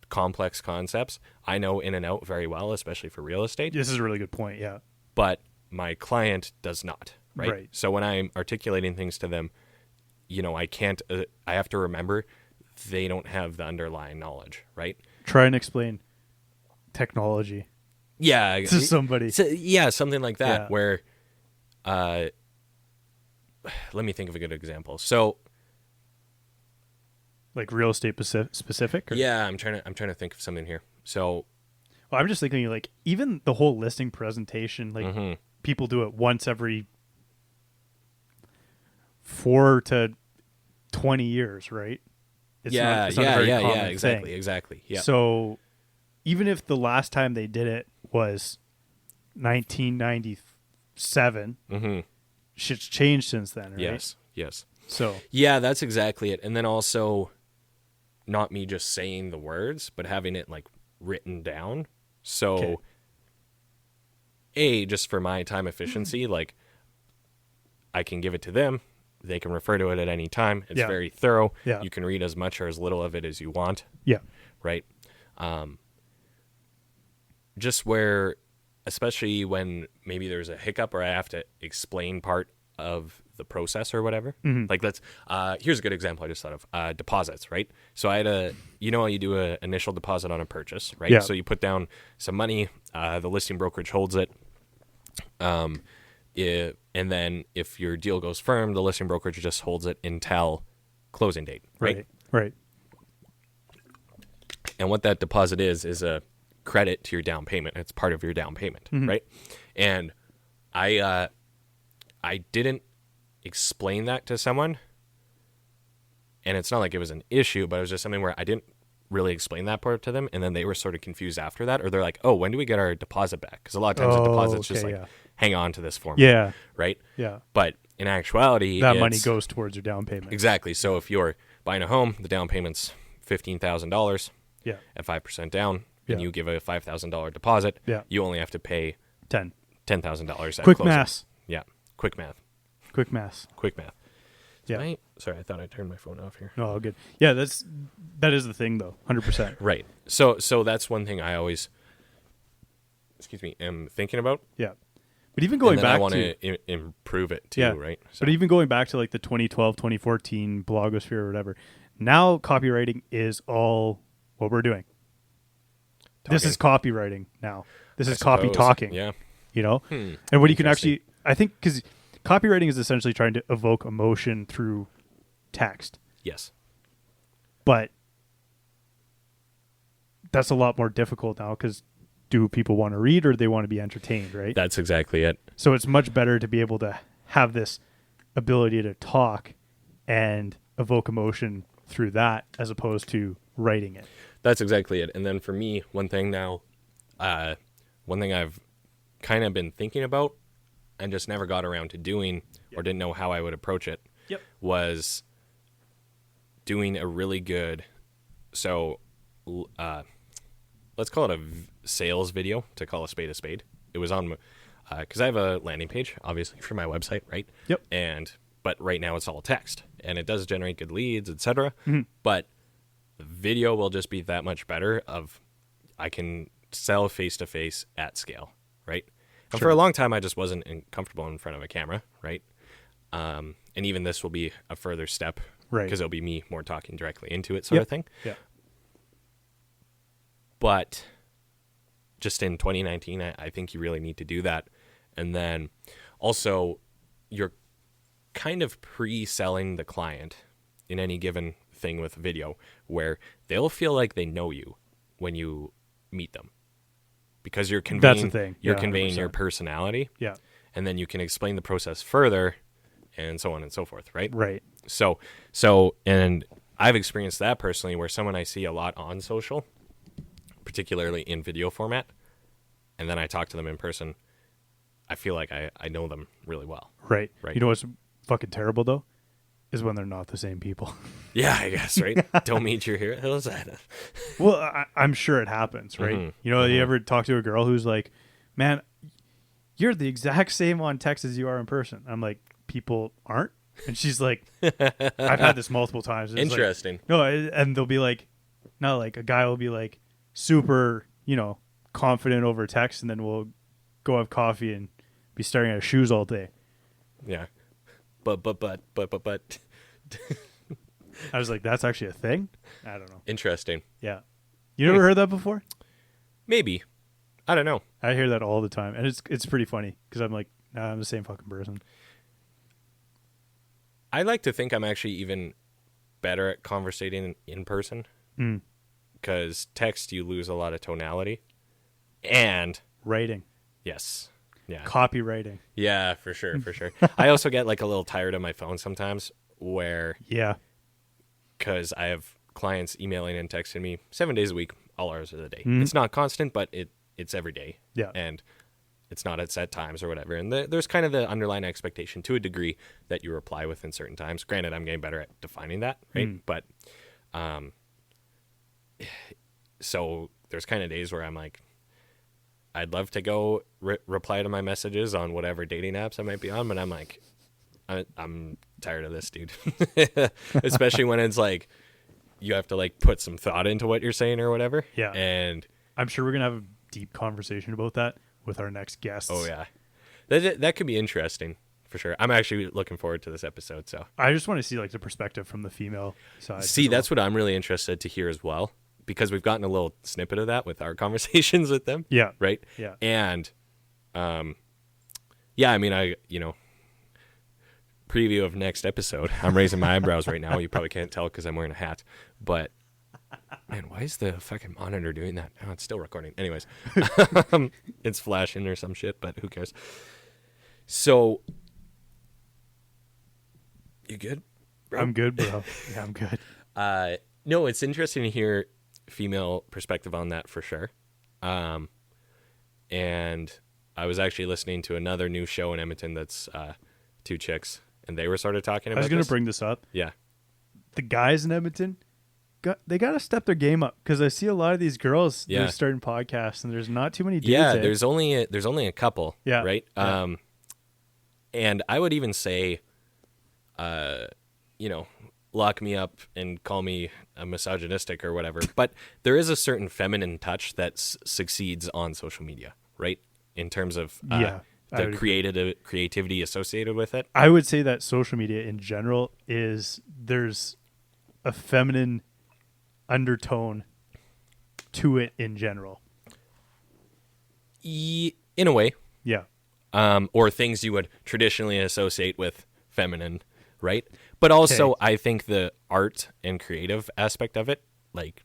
complex concepts I know in and out very well, especially for real estate. this is a really good point. Yeah. But my client does not, right? Right. So when I'm articulating things to them, I can't, I have to remember they don't have the underlying knowledge, right? Try and explain technology Yeah. to somebody. Yeah, something like that, Yeah. where, let me think of a good example. So, Like real estate specific? Or? yeah, I'm trying to think of something here. So, Well, I'm just thinking, like, even the whole listing presentation, like, mm-hmm. people do it once every 4 to 20 years, right? It's not a very common Exactly. Yeah. So even if the last time they did it was 1997, Mm-hmm. shit's changed since then, right? Yes. So Yeah, that's exactly it. And then also, not me just saying the words, but having it like written down. So, just for my time efficiency, like I can give it to them. They can refer to it at any time. It's very thorough. Yeah. You can read as much or as little of it as you want. yeah, Right. Just where, especially when maybe there's a hiccup or I have to explain part of the process or whatever. Mm-hmm. Like here's a good example I just thought of. Deposits, right? So I had how you do an initial deposit on a purchase, right? Yeah. So you put down some money, the listing brokerage holds it. And then if your deal goes firm, the listing brokerage just holds it until closing date, right? Right. And what that deposit is a credit to your down payment. It's part of your down payment, right? And I didn't explain that to someone, and it's not like it was an issue, but it was just something where I didn't really explain that part to them, and then they were sort of confused after that, or they're like, "Oh, when do we get our deposit back?" Because a lot of times the deposit's just like, hang on to this for me, right? Yeah. But in actuality, That money goes towards your down payment. Exactly. So if you're buying a home, the down payment's $15,000 at 5% down, and you give a $5,000 deposit, you only have to pay $10,000 at Quick closing. math. Yeah, quick math. Yeah. Sorry, I thought I turned my phone off here. Oh, good. Yeah, that is the thing, though. 100%. Right. So that's one thing I always, am thinking about. Yeah. But even going back I want to improve it too, right? So. But even going back to like the 2012, 2014 blogosphere or whatever, now copywriting is all what we're doing. This is copywriting now. This is copy talking. Yeah. And what you can actually, I think, because copywriting is essentially trying to evoke emotion through text. Yes. But that's a lot more difficult now because do people want to read or do they want to be entertained, right? That's exactly it. So it's much better to be able to have this ability to talk and evoke emotion through that as opposed to writing it. That's exactly it. And then for me, one thing I've kind of been thinking about and just never got around to doing or didn't know how I would approach it was doing a really good, let's call it a sales video, to call a spade a spade. It was on, because I have a landing page, obviously, for my website, right? Yep. But right now it's all text, and it does generate good leads, etc. But the video will just be that much better. I can sell face to face at scale, right? And for a long time, I just wasn't comfortable in front of a camera, right? And even this will be a further step, Right. Because it'll be me more talking directly into it, sort of thing. Yeah. But just in 2019, I think you really need to do that. And then also, you're kind of pre-selling the client in any given thing with video, where they'll feel like they know you when you meet them, because you're conveying, That's the thing. you're Yeah, conveying 100%. your personality. Yeah. And then you can explain the process further, and so on and so forth, right? Right. So, and I've experienced that personally, where someone I see a lot on social, particularly in video format, and then I talk to them in person, I feel like I know them really well. Right. Right. You know what's fucking terrible though? Is when they're not the same people. Yeah, I guess, right? Don't meet your heroes. Well, I'm sure it happens, right? Mhm. You know, you ever talk to a girl who's like, man, you're the exact same on text as you are in person. I'm like, people aren't? And she's like, I've had this multiple times. It's like, Interesting. no, and they'll be like, no, like a guy will be like super, confident over text, and then we'll go have coffee and be staring at his shoes all day. Yeah. But. I was like, that's actually a thing? I don't know. Interesting. Yeah. You never heard that before? Maybe. I don't know. I hear that all the time, and it's pretty funny because I'm like, nah, I'm the same fucking person. I like to think I'm actually even better at conversating in person, because text, you lose a lot of tonality. And Writing, yes. Yeah. copywriting. Yeah, for sure. I also get like a little tired of my phone sometimes, where, Yeah. because I have clients emailing and texting me 7 days a week, all hours of the day. It's not constant, but it's every day. Yeah. And it's not at set times or whatever. And there's kind of the underlying expectation to a degree that you reply within certain times. Granted, I'm getting better at defining that, right? But so there's kind of days where I'm like, I'd love to go reply to my messages on whatever dating apps I might be on, but I'm like, I'm tired of this, dude. Especially when it's like, you have to like put some thought into what you're saying or whatever. Yeah. And I'm sure we're going to have a deep conversation about that with our next guests. oh yeah, that could be interesting for sure. I'm actually looking forward to this episode. So I just want to see like the perspective from the female side. see, that's what I'm really interested to hear as well, because we've gotten a little snippet of that with our conversations with them. Yeah. Right. Yeah. And, yeah, I mean, preview of next episode. I'm raising my eyebrows right now. You probably can't tell because I'm wearing a hat, but man, why is the fucking monitor doing that? Oh, it's still recording. Anyways, it's flashing or some shit, but who cares? So, you good, bro? I'm good, bro. Yeah, I'm good. No, it's interesting to hear female perspective on that for sure. And I was actually listening to another new show in Edmonton that's two chicks, and they were sort of talking about I was going this. to bring this up. Yeah. The guys in Edmonton, they got to step their game up, because I see a lot of these girls Yeah. they're starting podcasts, and there's not too many dudes. Yeah, there's only a couple. Yeah. Right. Yeah. And I would even say, lock me up and call me a misogynistic or whatever. But there is a certain feminine touch that succeeds on social media, right? In terms of Yeah, I the would creativity associated with it. I would say that social media in general there's a feminine undertone to it in general. In a way. Yeah. Or things you would traditionally associate with feminine, right? But also, I think the art and creative aspect of it, like,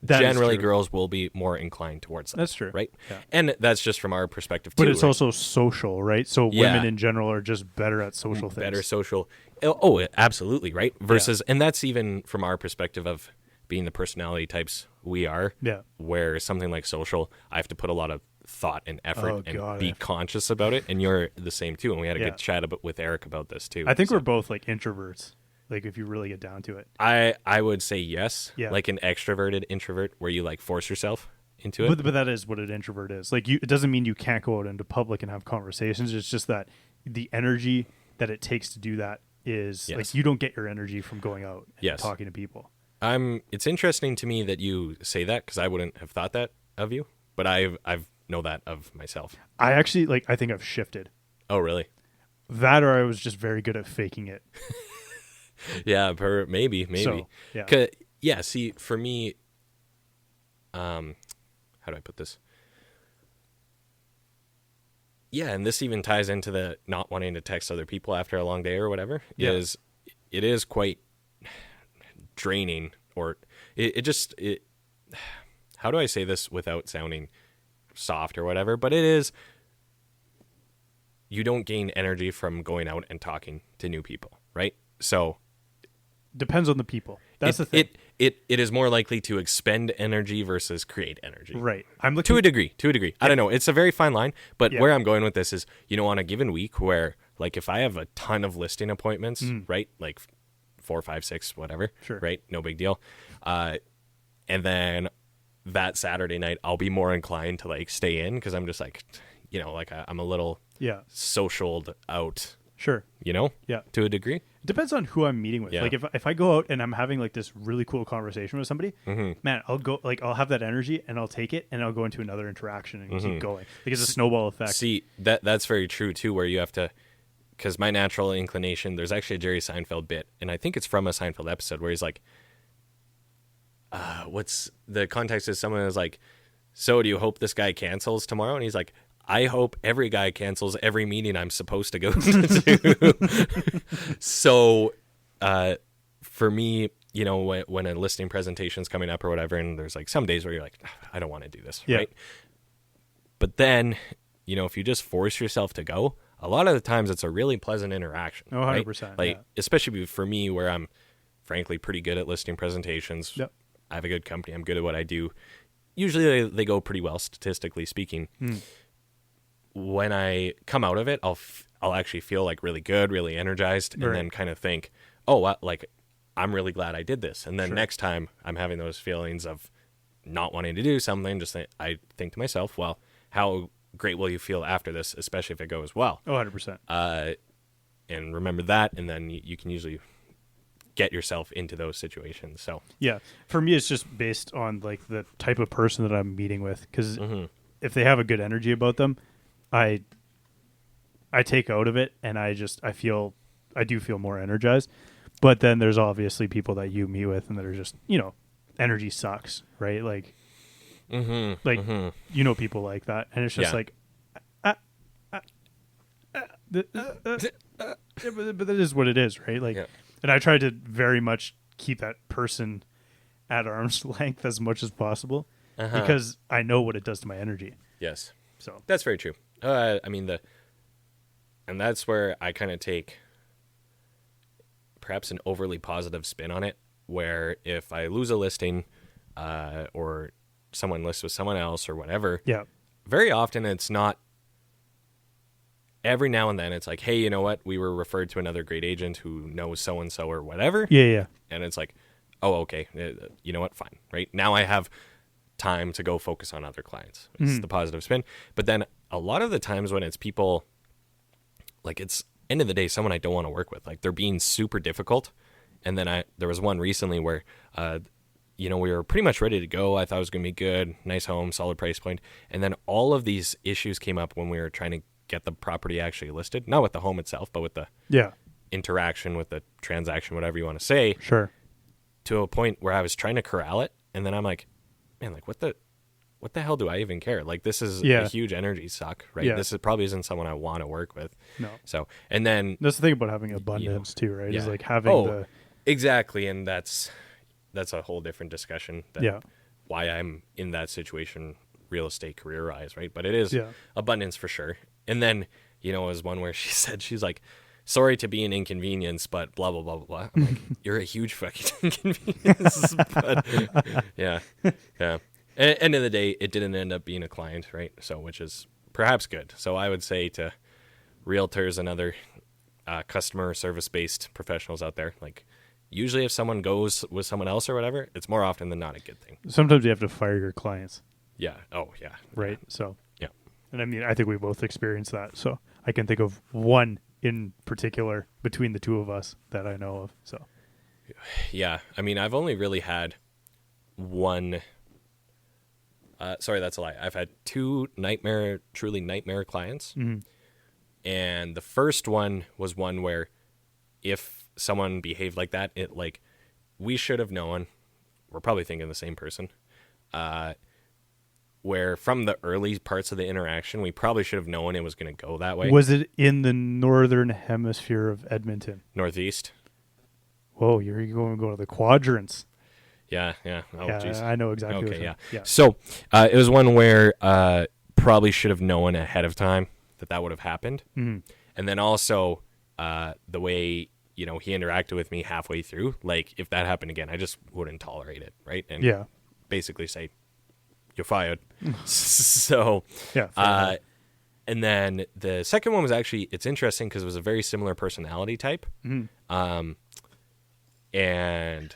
That is generally true. girls will be more inclined towards that. That's true. Right? Yeah. And that's just from our perspective, too. But it's right? also social, right? So Yeah. women in general are just better at social things. better social. Oh, absolutely, right? Versus, and that's even from our perspective of being the personality types we are, Yeah. where something like social, I have to put a lot of thought and effort Oh, and God, be conscious about it. And you're the same, too. And we had a Yeah. good chat with Eric about this, too. I think So we're both like introverts. Like if you really get down to it. I would say yes. Yeah. Like an extroverted introvert where you like force yourself into it. But that is what an introvert is. Like it doesn't mean you can't go out into public and have conversations. It's just that the energy that it takes to do that is Yes. like you don't get your energy from going out and Yes. talking to people. It's interesting to me that you say that, because I wouldn't have thought that of you, but I've know that of myself. I actually I think I've shifted. Oh, really? that, or I was just very good at faking it. Yeah, maybe. So, yeah. Yeah, see, for me, how do I put this? Yeah, and this even ties into the not wanting to text other people after a long day or whatever. Yeah. It is quite draining, or it just how do I say this without sounding soft or whatever? But it is, you don't gain energy from going out and talking to new people, right? So Depends on the people. That's the thing. It is more likely to expend energy versus create energy. Right. I'm looking To a degree. Yeah. I don't know. It's a very fine line, but Yeah. where I'm going with this is, on a given week where, like, if I have a ton of listing appointments, right? Like 4, 5, 6, whatever. Sure. Right? No big deal. And then that Saturday night, I'll be more inclined to, like, stay in because I'm just like, I'm a little socialed out, Sure. Yeah. to a degree. It depends on who I'm meeting with. Yeah. Like if I go out and I'm having like this really cool conversation with somebody, man, I'll have that energy and I'll take it and I'll go into another interaction and keep going. Like it's a snowball effect. See, that's very true too, where you have to, because my natural inclination, there's actually a Jerry Seinfeld bit, and I think it's from a Seinfeld episode where he's like, what's the context is someone is like, so do you hope this guy cancels tomorrow? And he's like, I hope every guy cancels every meeting I'm supposed to go to. So, for me, when a listing presentation's coming up or whatever, and there's like some days where you're like, I don't want to do this, right? But then, if you just force yourself to go, a lot of the times it's a really pleasant interaction. Oh, 100%. Like, especially for me, where I'm frankly pretty good at listing presentations. Yep. I have a good company. I'm good at what I do. Usually they go pretty well, statistically speaking. When I come out of it, I'll actually feel like really good, really energized, and then kind of think, oh, like I'm really glad I did this. And then next time I'm having those feelings of not wanting to do something, I think to myself, well, how great will you feel after this, especially if it goes well? Oh, 100%. And remember that, and then you can usually get yourself into those situations. So yeah, for me, it's just based on like the type of person that I'm meeting with. Because if they have a good energy about them, I take out of it, and I do feel more energized. But then there's obviously people that you meet with and that are just, energy sucks, right? Like, people like that, and it's just like, but that is what it is, right? Like, and I try to very much keep that person at arm's length as much as possible because I know what it does to my energy. Yes, so that's very true. And that's where I kind of take perhaps an overly positive spin on it, where if I lose a listing, or someone lists with someone else or whatever, very often it's not. Every now and then it's like, hey, you know what? We were referred to another great agent who knows so-and-so or whatever. Yeah. And it's like, oh, okay. You know what? Fine. Right. Now I have time to go focus on other clients. It's the positive spin. But then a lot of the times when it's people, like, it's end of the day, someone I don't want to work with, like they're being super difficult. And then there was one recently where, we were pretty much ready to go. I thought it was going to be good, nice home, solid price point. And then all of these issues came up when we were trying to get the property actually listed, not with the home itself, but with the interaction with the transaction, whatever you want to say. Sure. To a point where I was trying to corral it, and then I'm like, man, like what the hell do I even care? Like this is a huge energy suck, right? Yeah. This probably isn't someone I want to work with. No. So, and then that's the thing about having abundance too, right? Is like having exactly, and that's a whole different discussion. Why I'm in that situation, real estate career wise, right? But it is abundance for sure. And then, it was one where she's like, sorry to be an inconvenience, but blah, blah, blah, blah, blah. I'm like, you're a huge fucking inconvenience. But yeah. End of the day, it didn't end up being a client, right? So, which is perhaps good. So I would say to realtors and other customer service-based professionals out there, like, usually if someone goes with someone else or whatever, it's more often than not a good thing. Sometimes you have to fire your clients. Yeah. Oh, yeah. Right. So, yeah. And I mean, I think we both experienced that. So I can think of one in particular between the two of us that I know of. So, yeah. I mean, I've only really had one. Sorry, that's a lie. I've had two truly nightmare clients. And the first one was one where if someone behaved like that, it like we should have known. We're probably thinking the same person. Where from the early parts of the interaction, we probably should have known it was going to go that way. Was it in the northern hemisphere of Edmonton? Northeast. Whoa, you're going to go to the quadrants. Yeah. Oh, yeah, geez. I know exactly. Okay, what yeah. So it was one where probably should have known ahead of time that would have happened. Mm-hmm. And then also the way, he interacted with me halfway through, like if that happened again, I just wouldn't tolerate it, right? And basically say, you're fired. So, yeah. And then the second one was actually, it's interesting because it was a very similar personality type. Mm-hmm. And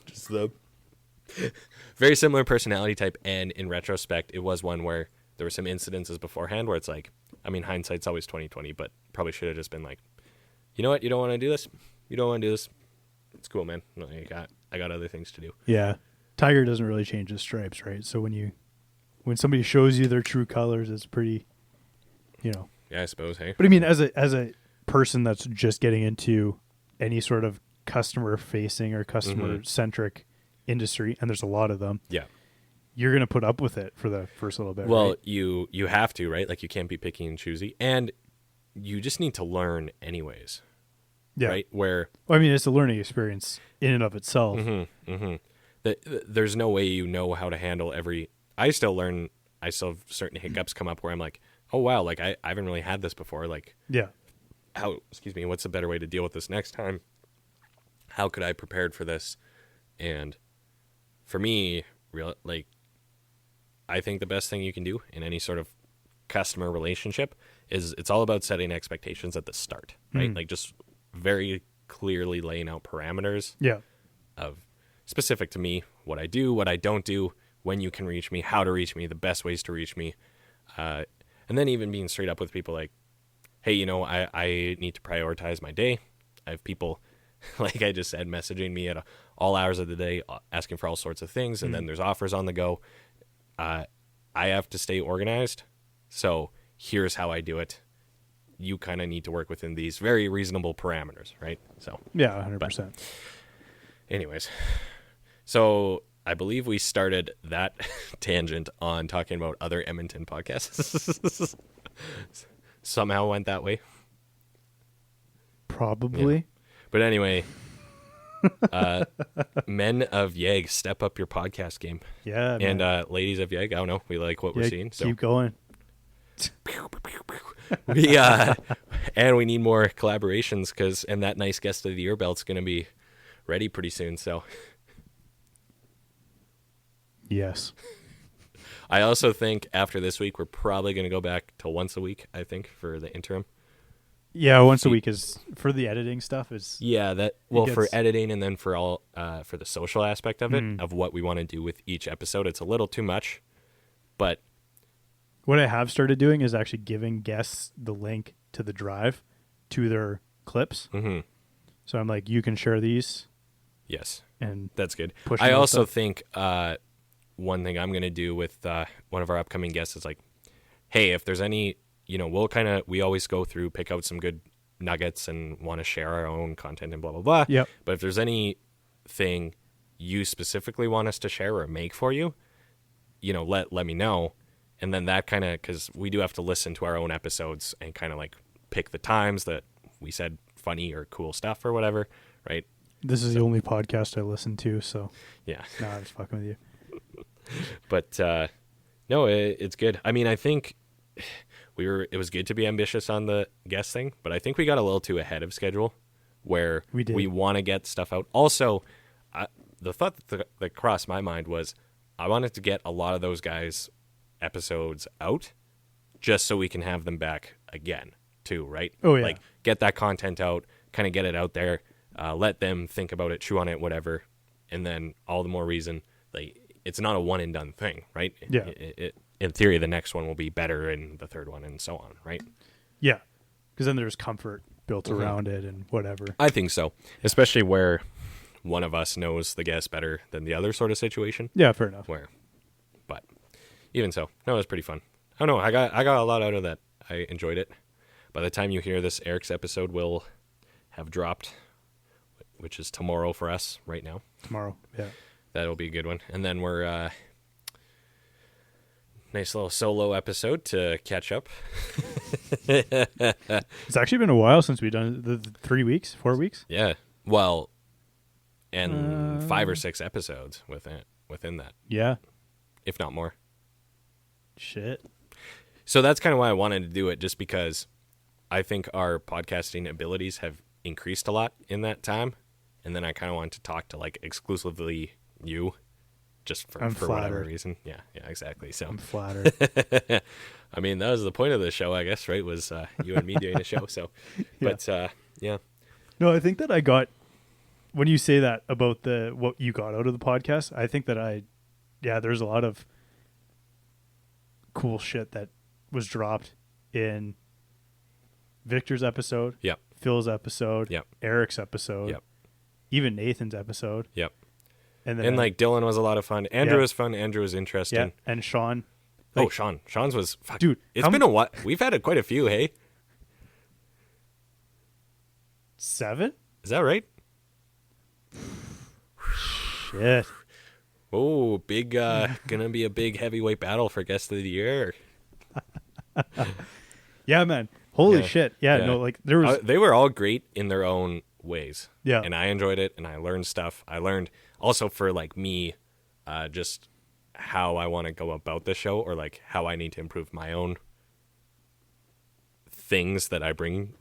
just the very similar personality type. And in retrospect, it was one where there were some incidences beforehand where it's like, I mean, hindsight's always 20/20, but probably should have just been like, you know what? You don't want to do this. You don't want to do this. It's cool, man. No, I got other things to do. Yeah. Tiger doesn't really change his stripes, right? So when somebody shows you their true colors, it's pretty, Yeah, I suppose, hey. But I mean, as a person that's just getting into any sort of customer facing or customer centric industry, and there's a lot of them. Yeah. You're going to put up with it for the first little bit. Well, right? you have to, right? Like you can't be picky and choosy, and you just need to learn anyways. Yeah. Right? Where I mean, it's a learning experience in and of itself. There's no way you know how to handle every. I still learn. I still have certain hiccups come up where I'm like, oh wow, like I haven't really had this before. Like, yeah. Excuse me. What's a better way to deal with this next time? How could I prepared for this? And for me, I think the best thing you can do in any sort of customer relationship is it's all about setting expectations at the start, right? Like just very clearly laying out parameters of specific to me, what I do, what I don't do, when you can reach me, how to reach me, the best ways to reach me. And then even being straight up with people like, hey, I need to prioritize my day. I have people, like I just said, messaging me at all hours of the day, asking for all sorts of things. And then there's offers on the go. I have to stay organized. So here's how I do it. You kind of need to work within these very reasonable parameters, right? So yeah, 100%. Anyways, so I believe we started that tangent on talking about other Edmonton podcasts. Somehow went that way. Probably. Yeah. But anyway, men of Yeg, step up your podcast game. Yeah. And ladies of Yeg, I don't know. We like what we're seeing. So keep going. And we need more collaborations and that nice guest of the year belt's going to be ready pretty soon. So yes. I also think after this week, we're probably going to go back to once a week, I think, for the interim. Yeah, once a week is for the editing stuff. For editing and then for all for the social aspect of it, of what we want to do with each episode. It's a little too much, but what I have started doing is actually giving guests the link to the drive to their clips. Mm-hmm. So I'm like, you can share these. Yes, and that's good. I also think one thing I'm going to do with one of our upcoming guests is like, hey, if there's any, we always go through, pick out some good nuggets and want to share our own content and blah, blah, blah. Yep. But if there's anything you specifically want us to share or make for you, let me know. And then that kind of, because we do have to listen to our own episodes and kind of like pick the times that we said funny or cool stuff or whatever, right? This is the only podcast I listen to, so yeah. No, I'm just fucking with you. But no, it's good. I mean, I think it was good to be ambitious on the guest thing, but I think we got a little too ahead of schedule where we want to get stuff out. Also, the thought that crossed my mind was I wanted to get a lot of those guys' episodes out just so we can have them back again too, right? Oh, yeah. Like get that content out, kind of get it out there, let them think about it, chew on it, whatever. And then all the more reason, like, it's not a one and done thing, right? Yeah. In theory, the next one will be better and the third one and so on, right? Yeah. Because then there's comfort built around it and whatever. I think so. Especially where one of us knows the guest better than the other sort of situation. Yeah, fair enough. But even so, no, it was pretty fun. I don't know. I got a lot out of that. I enjoyed it. By the time you hear this, Eric's episode will have dropped, which is tomorrow for us right now. Tomorrow, yeah. That'll be a good one. And then we're nice little solo episode to catch up. It's actually been a while since we've done the 3 weeks, 4 weeks. Yeah. Well, and 5 or 6 episodes within that. Yeah. If not more. Shit. So that's kind of why I wanted to do it, just because I think our podcasting abilities have increased a lot in that time. And then I kind of wanted to talk to like exclusively you, just for whatever reason. Yeah, exactly. So I'm flattered. I mean, that was the point of the show, I guess, right? Was you and me doing a show. So, Yeah. But yeah. No, I think that I got, when you say that about what you got out of the podcast, I think that there's a lot of cool shit that was dropped in Victor's episode, Yep. Phil's episode, Yep. Eric's episode, Yep. even Nathan's episode. Yep. And then And like Dylan was a lot of fun. Andrew Yeah. was fun. Andrew was interesting. yeah, and Sean. Oh, Sean. Sean's was fuck. Dude, It's been a while. We've had quite a few. Hey, 7? is that right? Shit. Oh, big. Gonna be a big heavyweight battle for guest of the year. Yeah, man. Holy Yeah. shit. Yeah, Yeah. no, like there was They were all great in their own ways. Yeah. And I enjoyed it, and I learned stuff. I learned also for like me, just how I want to go about the show, or like how I need to improve my own things that I bring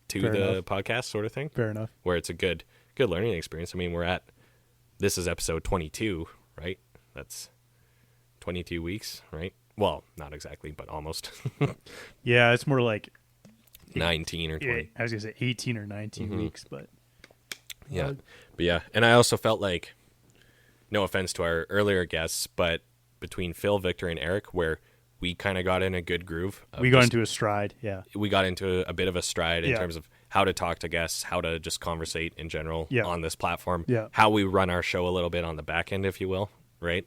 to Fair the enough. podcast, sort of thing. fair enough. Where it's a good learning experience. I mean, this is episode 22, right? That's 22 weeks, right? Well, not exactly, but almost. Yeah, it's more like 19 or 20. I was gonna say 18 or 19 Mm-hmm. weeks, but Yeah. But yeah, and I also felt like, no offense to our earlier guests, but between Phil, Victor, and Eric, where we kind of got in a good groove. we got into a stride. Yeah, We got into a bit of a stride in Yeah. terms of how to talk to guests, how to just conversate in general Yeah. on this platform, Yeah. how we run our show a little bit on the back end, if you will, right?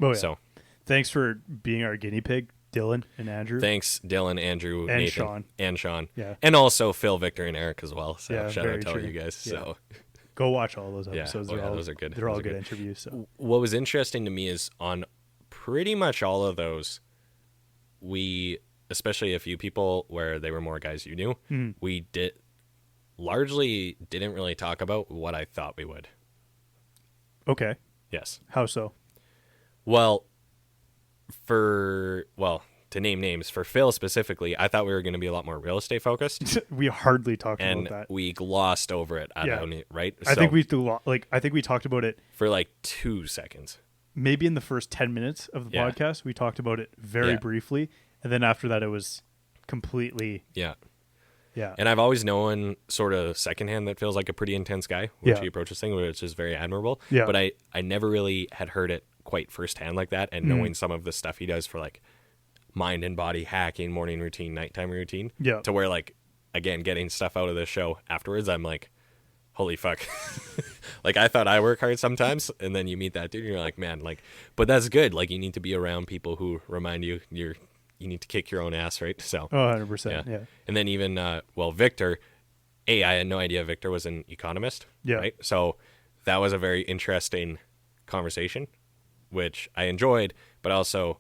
oh yeah. So Thanks for being our guinea pig, Dylan and Andrew. thanks, Dylan, Andrew, And Nathan, Sean. and Sean. Yeah. And also Phil, Victor, and Eric as well. So Yeah, shout very out to all true. you guys. Yeah. So Go watch all those Yeah. episodes. Oh, yeah, those are good. They're all Those are good good. interviews. So what was interesting to me is on pretty much all of those, we, especially a few people where they were more guys you knew, Mm-hmm. we largely didn't really talk about what I thought we would. okay, Yes. how so? Well, to name names, for Phil specifically, I thought we were going to be a lot more real estate focused, We hardly talked and about that. we glossed over it. Yeah. Right? I think we talked about it for like 2 seconds. maybe in the first 10 minutes of the Yeah. podcast. We talked about it very Yeah. briefly, and then after that, it was completely Yeah. yeah. And I've always known sort of secondhand that feels like a pretty intense guy, which Yeah. he approaches things, which is very admirable. Yeah. But I never really had heard it quite firsthand like that. And knowing some of the stuff he does for like mind and body hacking, morning routine, nighttime routine, Yeah. to where like, again, getting stuff out of the show afterwards, I'm like, holy fuck. Like I thought I work hard sometimes, and then you meet that dude and you're like, man, like, but that's good. Like you need to be around people who remind you you need to kick your own ass, right? So Oh, 100%. Yeah. and then even, Victor, I had no idea Victor was an economist. Yeah. Right. So that was a very interesting conversation, which I enjoyed, but also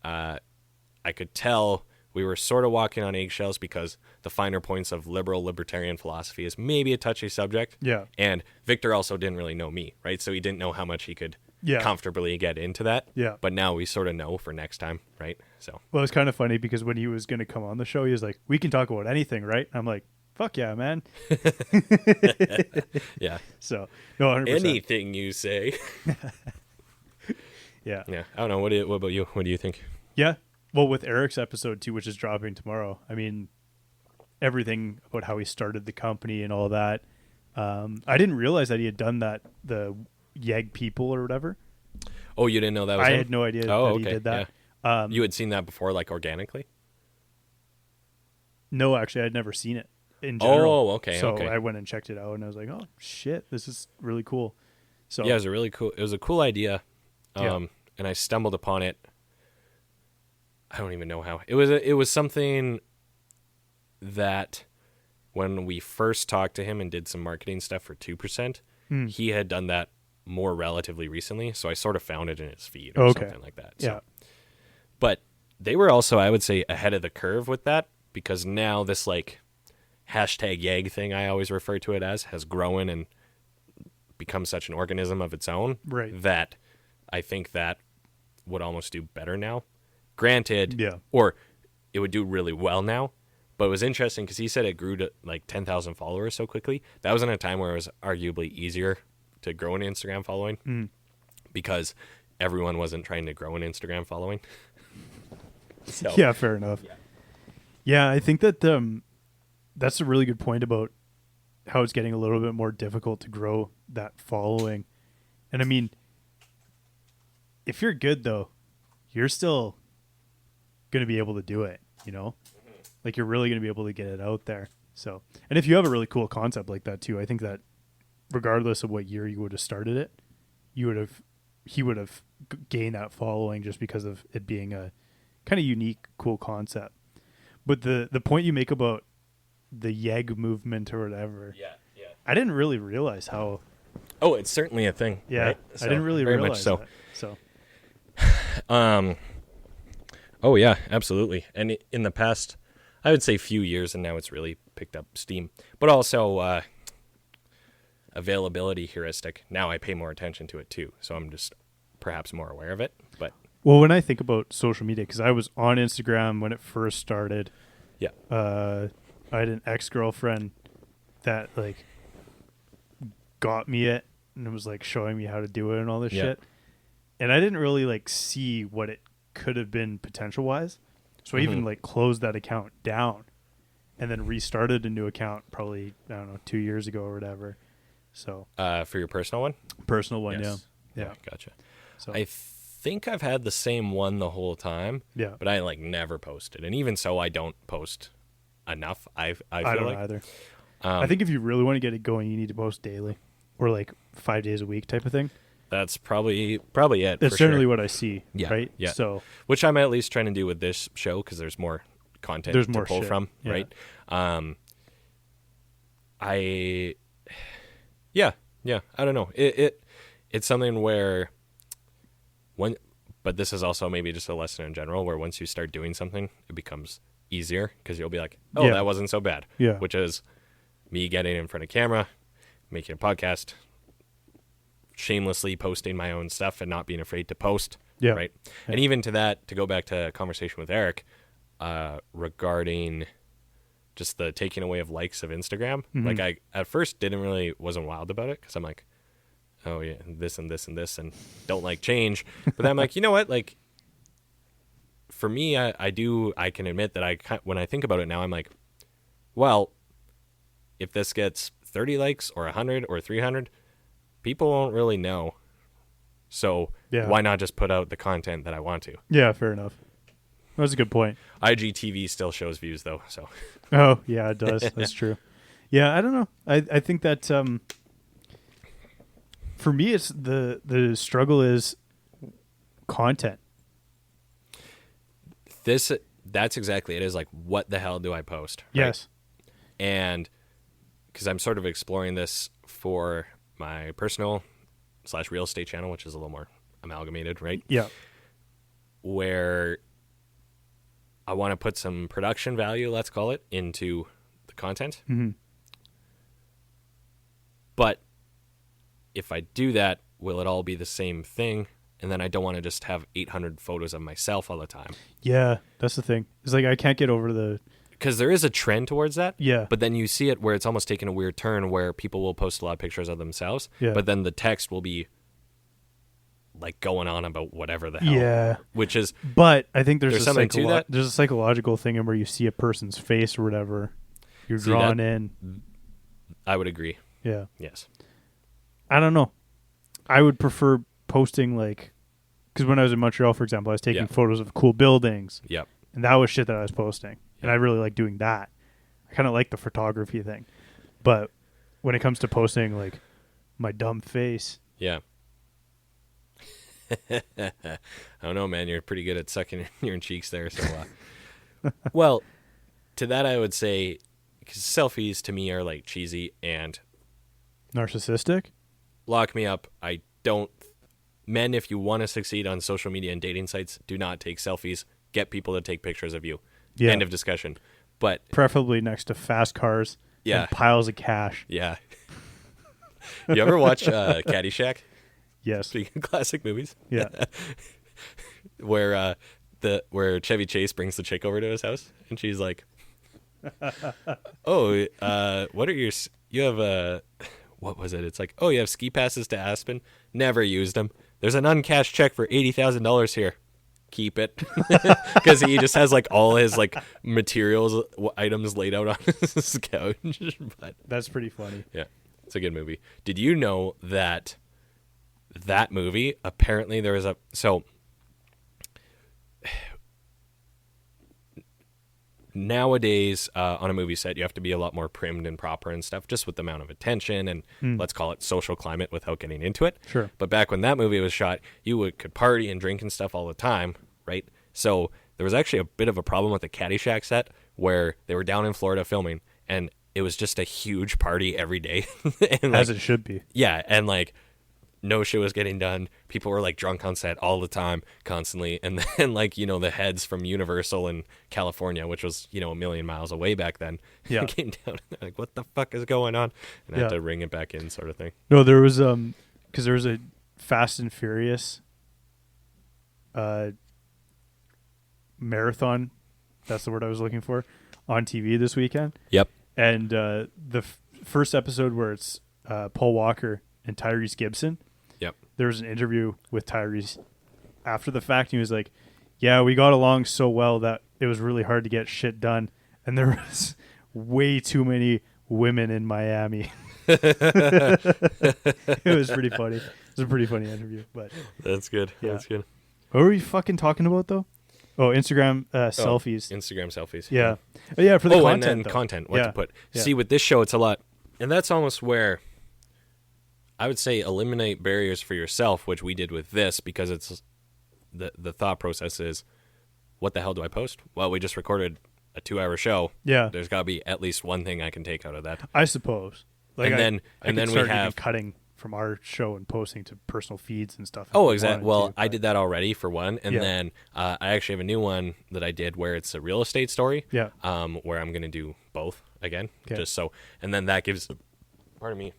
I could tell we were sort of walking on eggshells because the finer points of libertarian philosophy is maybe a touchy subject. Yeah. And Victor also didn't really know me, right? So he didn't know how much he could Yeah. comfortably get into that. Yeah. But now we sort of know for next time, right? So Well, it's kind of funny because when he was going to come on the show, he was like, "We can talk about anything, right?" I'm like, "Fuck yeah, man!" yeah, So no, 100%. anything you say. Yeah. Yeah, I don't know. What about you? What do you think? Yeah. Well, with Eric's episode 2, which is dropping tomorrow, I mean, everything about how he started the company and all that. I didn't realize that he had done that, the Yeg people or whatever. Oh, you didn't know that was I him? had no idea Oh, that okay. he did that. You had seen that before, like organically? No, actually, I'd never seen it in general. Oh, okay. So okay. I went and checked it out, and I was like, "Oh shit, this is really cool." So Yeah, it was a cool idea. Yeah. And I stumbled upon it I don't even know how. It was something that when we first talked to him and did some marketing stuff for 2%, he had done that more relatively recently, so I sort of found it in his feed or something like that. So. Yeah. But they were also, I would say, ahead of the curve with that, because now this like hashtag YAG thing, I always refer to it as, has grown and become such an organism of its own that I think that would almost do better now. Granted, or it would do really well now. But it was interesting because he said it grew to like 10,000 followers so quickly. That was in a time where it was arguably easier to grow an Instagram following because everyone wasn't trying to grow an Instagram following. So, yeah, fair enough. Yeah, I think that that's a really good point about how it's getting a little bit more difficult to grow that following. And I mean, if you're good though, you're still going to be able to do it, you know? Like you're really going to be able to get it out there. So, and if you have a really cool concept like that too, I think that regardless of what year you would have started it, he would have gained that following just because of it being a kind of unique, cool concept. But the point you make about the YAG movement or whatever, I didn't really realize how. Oh, it's certainly a thing. Yeah, right? I didn't really very realize much so. So. Oh yeah, absolutely. And in the past, I would say few years, and now it's really picked up steam. But also availability heuristic. Now I pay more attention to it too, so I'm just perhaps more aware of it. But well, when I think about social media, because I was on Instagram when it first started. Yeah. I had an ex-girlfriend that like got me it and was like showing me how to do it and all this shit. And I didn't really like see what it could have been potential wise. So I even like closed that account down and then restarted a new account probably, I don't know, 2 years ago or whatever. So for your personal one? Personal one, yes. Yeah. Okay, gotcha. So I think I've had the same one the whole time. Yeah. But I like never posted. And even so I don't post enough. I feel I don't like either. I think if you really want to get it going, you need to post daily or like 5 days a week type of thing. That's probably it. That's generally what I see. Yeah, right. Yeah. So, which I'm at least trying to do with this show because there's more content to pull from. Yeah. Right. I don't know. It's something where but this is also maybe just a lesson in general where once you start doing something, it becomes easier because you'll be like, oh, that wasn't so bad. Yeah. Which is me getting in front of camera, making a podcast, shamelessly posting my own stuff and not being afraid to post. Yeah. Right. Yeah. And even to that, to go back to a conversation with Eric regarding just the taking away of likes of Instagram. Like I at first wasn't wild about it because I'm like, oh yeah, this and this and this and don't like change. But then I'm like, you know what? Like for me, I can admit that when I think about it now, I'm like, well, if this gets 30 likes or 100 or 300, people won't really know. So why not just put out the content that I want to? Yeah, fair enough. That's a good point. IGTV still shows views though, so. Oh yeah, it does. That's true. Yeah, I don't know. I think that for me, it's the struggle is content. That's exactly it. Is like, what the hell do I post? Right? Yes. And because I'm sort of exploring this for my personal / real estate channel, which is a little more amalgamated, right? Yeah. Where I want to put some production value, let's call it, into the content. But if I do that, will it all be the same thing? And then I don't want to just have 800 photos of myself all the time. Yeah, that's the thing. It's like I can't get over because there is a trend towards that. Yeah. But then you see it where it's almost taken a weird turn where people will post a lot of pictures of themselves. Yeah. But then the text will be like going on about whatever the hell. Yeah. Which is. But I think there's something to that. There's a psychological thing in where you see a person's face or whatever. You're drawn in. I would agree. Yeah. Yes. I don't know. I would prefer posting because when I was in Montreal, for example, I was taking photos of cool buildings. Yep. And that was shit that I was posting. And I really like doing that. I kind of like the photography thing. But when it comes to posting my dumb face. Yeah. I don't know, man. You're pretty good at sucking your cheeks there. So, well, to that I would say, because selfies to me are like cheesy and Narcissistic? lock me up. I don't. Men, if you want to succeed on social media and dating sites, do not take selfies. Get people to take pictures of you. Yeah. End of discussion. But preferably next to fast cars Yeah. and piles of cash. yeah. You ever watch Caddyshack? Yes. Speaking of classic movies, Yeah. where Chevy Chase brings the chick over to his house, and she's like, "Oh, what are your you have what was it? It's like, oh, you have ski passes to Aspen. Never used them. There's an uncashed check for $80,000 here. Keep it," because he just has like all his like materials items laid out on his couch. But That's pretty funny. yeah, it's a good movie. Did you know that movie, apparently there was nowadays on a movie set you have to be a lot more primed and proper and stuff, just with the amount of attention and let's call it social climate without getting into it. Sure. But back when that movie was shot, you could party and drink and stuff all the time, right? So there was actually a bit of a problem with the Caddyshack set where they were down in Florida filming, and it was just a huge party every day. And As it should be. yeah, and like no shit was getting done. People were like drunk on set all the time, constantly. And then like, the heads from Universal in California, which was, a million miles away back then, Yeah. came down and they're like, what the fuck is going on? And I had Yeah. to ring it back in, sort of thing. No, there was because there was a Fast and Furious marathon. That's the word I was looking for, on TV this weekend. Yep. And the first episode where it's Paul Walker and Tyrese Gibson. Yep. There was an interview with Tyrese after the fact. And he was like, "Yeah, we got along so well that it was really hard to get shit done, and there was way too many women in Miami." It was pretty funny. It was a pretty funny interview. But That's good. Yeah. That's good. what were we fucking talking about though? Oh, Instagram selfies. Instagram selfies. Yeah. Oh, yeah, for the content. and then though. content, what Yeah. to put. Yeah. See, with this show, it's a lot. And that's almost where I would say eliminate barriers for yourself, which we did with this, because it's the thought process is, what the hell do I post? Well, we just recorded a 2-hour show. Yeah. There's got to be at least one thing I can take out of that. I suppose. Like And I then could we start have- even cutting from our show and posting to personal feeds and stuff. if Oh, we exactly. wanted Well, to, I but- did that already for one, and Yeah. then I actually have a new one that I did where it's a real estate story. Yeah. Where I'm going to do both again, Okay. just so, and then that gives, pardon me,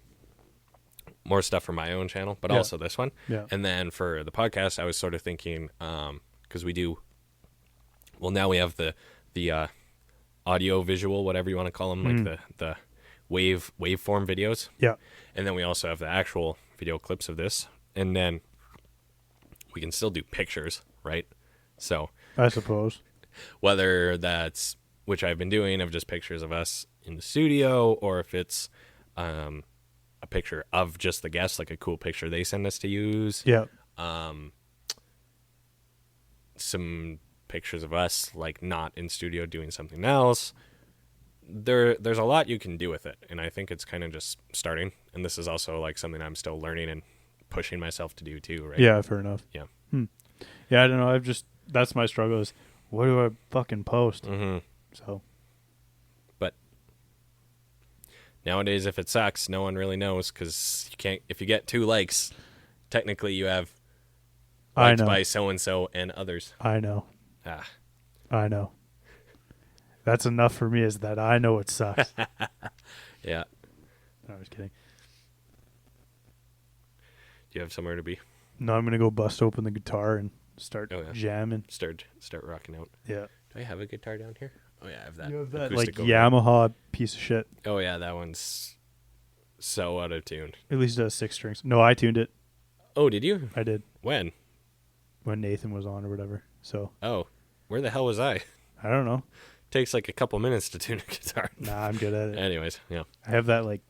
more stuff for my own channel, but Yeah. also this one. Yeah. And then for the podcast, I was sort of thinking, because we do, well, now we have the audio visual, whatever you want to call them, like the waveform videos. Yeah. And then we also have the actual video clips of this. And then we can still do pictures, right? So I suppose. whether that's, which I've been doing, of just pictures of us in the studio, or if it's a picture of just the guests, like a cool picture they send us to use. Yeah. Some pictures of us like not in studio doing something else. There's a lot you can do with it, and I think it's kind of just starting, and this is also like something I'm still learning and pushing myself to do too, right? Yeah, fair enough. Yeah. Yeah, I don't know. That's my struggle is, what do I fucking post? Mm-hmm. So, But nowadays, if it sucks, no one really knows, because you can't, if you get 2 likes, technically you have I liked know. by so-and-so and others. I know. Ah. I know. That's enough for me, is that I know it sucks. No, Yeah. I was kidding. Do you have somewhere to be? No, I'm going to go bust open the guitar and start Oh, yeah. jamming. Start rocking out. Yeah. Do I have a guitar down here? Oh, yeah, I have that. You have that like acoustic over there. Yamaha piece of shit. Oh, yeah, that one's so out of tune. At least it has 6 strings. No, I tuned it. Oh, did you? I did When? when Nathan was on or whatever. So, Oh, where the hell was I? I don't know. Takes like a couple minutes to tune a guitar. Nah, I'm good at it. Anyways, yeah. I have that like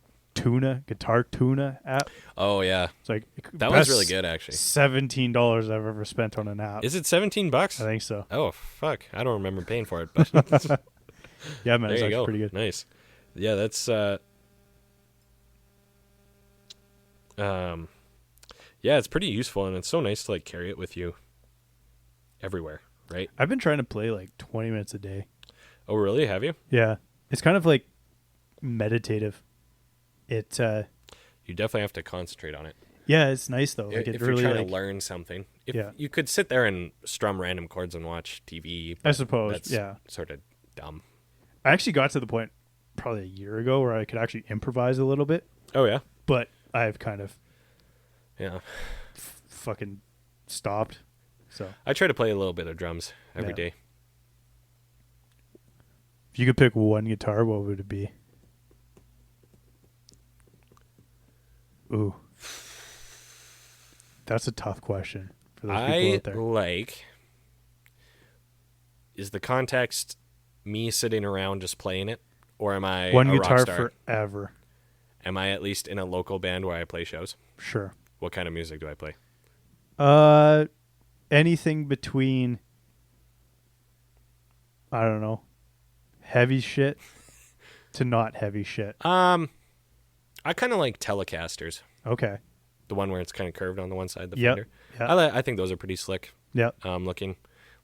guitar tuna app. Oh, yeah. It's like That one's best really good, actually. $17 I've ever spent on an app. Is it $17? I think so. Oh, fuck. I don't remember paying for it, but Yeah, man, there it's you actually go. pretty good. Nice. Yeah, that's Yeah, it's pretty useful, and it's so nice to like carry it with you everywhere, right? I've been trying to play like 20 minutes a day. Oh, really? Have you? Yeah. It's kind of like meditative. It You definitely have to concentrate on it. yeah, it's nice though. Like If it you're really trying like to learn something, if Yeah. you could sit there and strum random chords and watch TV. I suppose, that's yeah. sort of dumb. I actually got to the point probably a year ago where I could actually improvise a little bit, Oh yeah, but I've kind of yeah. fucking stopped. So I try to play a little bit of drums every day. if you could pick one guitar, what would it be? Ooh. That's a tough question for those people out there. Like, is the context me sitting around just playing it, or am I One a guitar rock star? forever. Am I at least in a local band where I play shows? Sure. What kind of music do I play? Anything between, I don't know, heavy shit to not heavy shit. I kind of like Telecasters. Okay. The one where it's kind of curved on the one side, the Yep. fender. Yep. I think those are pretty slick. Yep. Looking a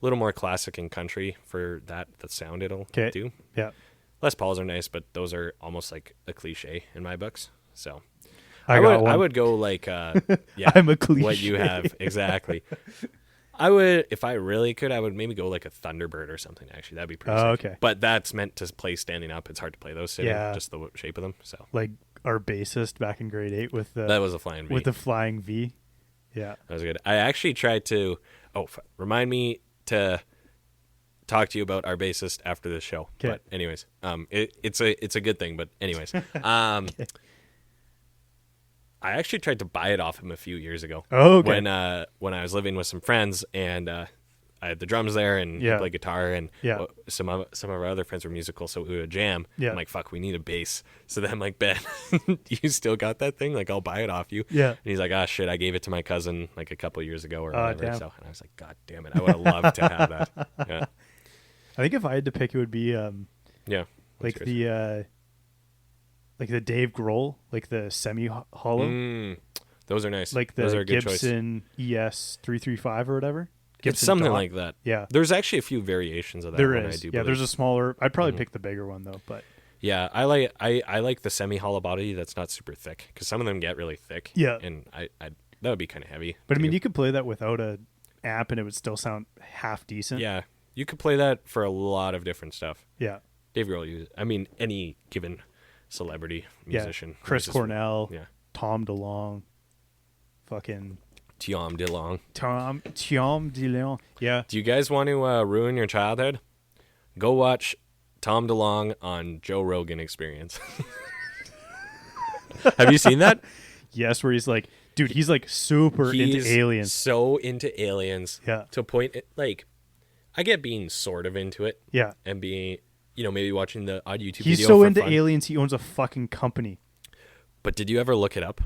little more classic and country for that sound it'll do. Yep. Les Pauls are nice, but those are almost like a cliche in my books. So I would go like yeah, I'm a cliche. what you have exactly. I would, if I really could, I would maybe go like a Thunderbird or something. Actually, that'd be pretty sick. Okay. But that's meant to play standing up. It's hard to play those sitting, Yeah. just the shape of them. So Like our bassist back in grade 8 with that was a flying V. with the flying V. Yeah. That was good. I actually tried to. Remind me to talk to you about our bassist after this show. Okay. But anyways, it's a good thing. But anyways, I actually tried to buy it off him a few years ago. Oh, okay. When I was living with some friends and I had the drums there and he played guitar and some of our other friends were musical, so we would jam. Yeah. I'm like, fuck, we need a bass. So then I'm like, Ben, you still got that thing? Like, I'll buy it off you. Yeah. And he's like, ah, shit, I gave it to my cousin like a couple years ago or whatever. Damn. So, and I was like, God damn it, I would have loved to have that. Yeah. I think if I had to pick, it would be Yeah. like the Dave Grohl, like the semi hollow, Those are nice. like those are the a good choice. Gibson ES 335 or whatever. It's Gibson something Dot. like that. Yeah. There's actually a few variations of that There one, is. I do Yeah, believe. there's a smaller. I'd probably pick the bigger one though, but Yeah, I like the semi hollow body that's not super thick because some of them get really thick. Yeah. And I that would be kind of heavy. I mean too. you could play that without a amp and it would still sound half decent. Yeah, you could play that for a lot of different stuff. Yeah. Dave Grohl uses. I mean, any given celebrity musician. Chris uses- Cornell. Yeah. Tom DeLonge. Fucking Tom DeLonge. Tom DeLonge. Yeah. Do you guys want to ruin your childhood? Go watch Tom DeLonge on Joe Rogan Experience. Have you seen that? Yes, where he's like, dude, he's like super He's into aliens. So into aliens. Yeah. To a point, like, I get being sort of into it Yeah. and being, maybe watching the odd YouTube He's video so for into fun. aliens, he owns a fucking company. But did you ever look it up?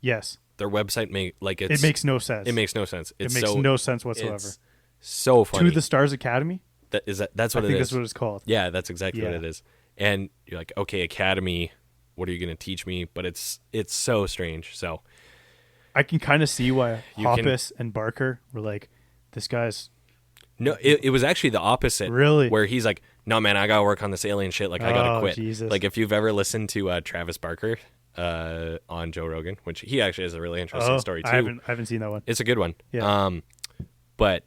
Yes. Their website It makes no sense. It makes no sense. It It's makes so, no sense whatsoever. It's so funny. To the Stars Academy? That's what I it think is. that's what it's called. Yeah, that's exactly what Yeah. it is. And you're like, okay, Academy, what are you going to teach me? But it's so strange. So I can kind of see why You can- Hoppus and Barker were like, this guy's no, it was actually the opposite. Really? Where he's like, no, man, I got to work on this alien shit. Like, I got to Oh, quit. Jesus. Like, if you've ever listened to Travis Barker on Joe Rogan, which he actually has a really interesting story too. I haven't seen that one. It's a good one. Yeah. But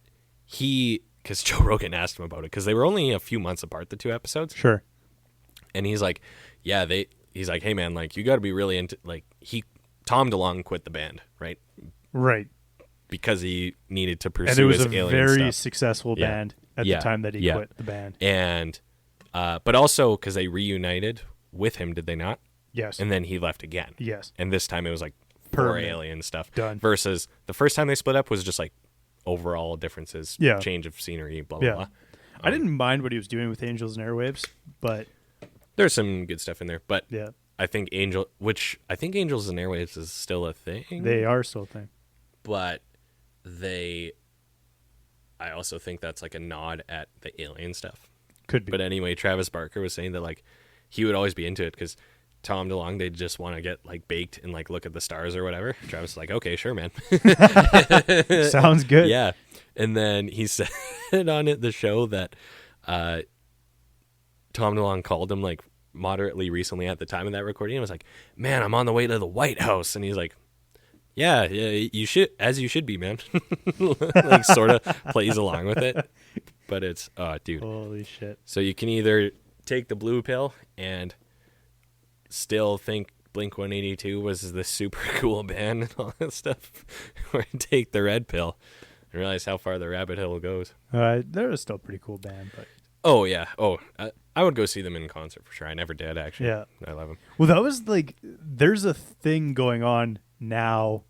because Joe Rogan asked him about it, because they were only a few months apart, the two episodes. Sure. And he's like, he's like, hey man, like you got to be really into, like Tom DeLonge quit the band, right? Right. Because he needed to pursue And it was his a alien very stuff. successful Yeah. band at Yeah. the time that he Yeah. quit the band. And, but also because they reunited with him, did they not? Yes. And then he left again. Yes. And this time it was like for Permanent. alien stuff. Done. Versus the first time they split up was just like overall differences, Yeah. change of scenery, blah, Yeah. blah, blah. I didn't mind what he was doing with Angels and Airwaves, but There's some good stuff in there, but yeah, I think Angels and Airwaves is still a thing. they are still a thing. But I also think that's like a nod at the alien stuff. Could be. But anyway, Travis Barker was saying that like he would always be into it because Tom DeLonge, they just want to get like baked and like look at the stars or whatever. Travis is like, okay, sure, man. Sounds good. Yeah. And then he said on the show that Tom DeLonge called him like moderately recently at the time of that recording and was like, man, I'm on the way to the White House. And he's like, yeah, you should, as you should be, man. Like sort of plays along with it. But it's, oh, dude. Holy shit. So you can either take the blue pill and still think Blink-182 was the super cool band and all that stuff, or take the red pill and realize how far the rabbit hole goes. They're a still pretty cool band, but Oh yeah, I would go see them in concert for sure. I never did actually. Yeah, I love them. well, that was like, there's a thing going on now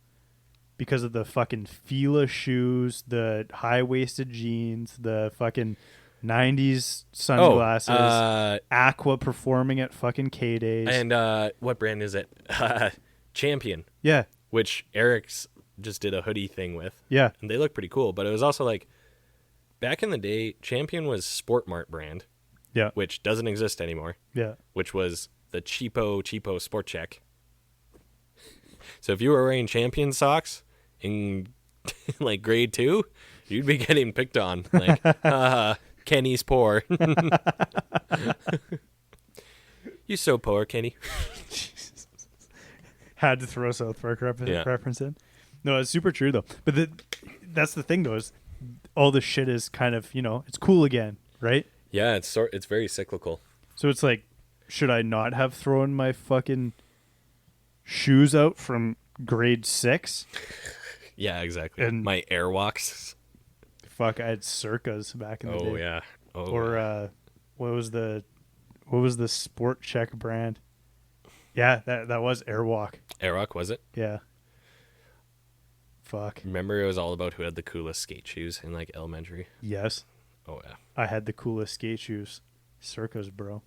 because of the fucking Fila shoes, the high-waisted jeans, the fucking 90s sunglasses, Aqua performing at fucking K-Days. And what brand is it? Champion. Yeah. Which Eric's just did a hoodie thing with. Yeah. And they look pretty cool, but it was also like, back in the day, Champion was Sport Mart brand. Yeah. Which doesn't exist anymore. Yeah. Which was the cheapo Sport Check. So if you were wearing Champion socks in like grade 2, you'd be getting picked on. Like, Kenny's poor. You so poor, Kenny. Had to throw South Park reference in. No, it's super true though. But that's the thing though, is all this shit is kind of, it's cool again, right? Yeah, it's very cyclical. So it's like, should I not have thrown my fucking shoes out from grade 6? Yeah, exactly. And my Airwalks. Fuck, I had Circas back in the day. Oh yeah. Oh. Or what was the Sport Check brand? Yeah, that was Airwalk. Airwalk, was it? Yeah. Fuck. Remember, it was all about who had the coolest skate shoes in like elementary. Yes. Oh yeah. I had the coolest skate shoes, Circas, bro.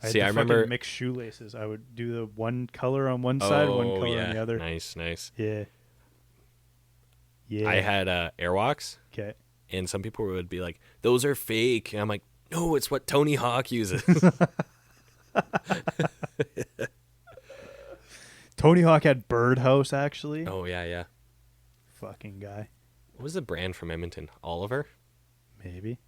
I remember mixed shoelaces. I would do the one color on one side, one color on the other. Nice. Yeah. I had Airwalks. Okay. And some people would be like, "Those are fake." And I'm like, "No, it's what Tony Hawk uses." Tony Hawk had Birdhouse, actually. Oh yeah. Fucking guy. What was the brand from Edmonton? Oliver? Maybe.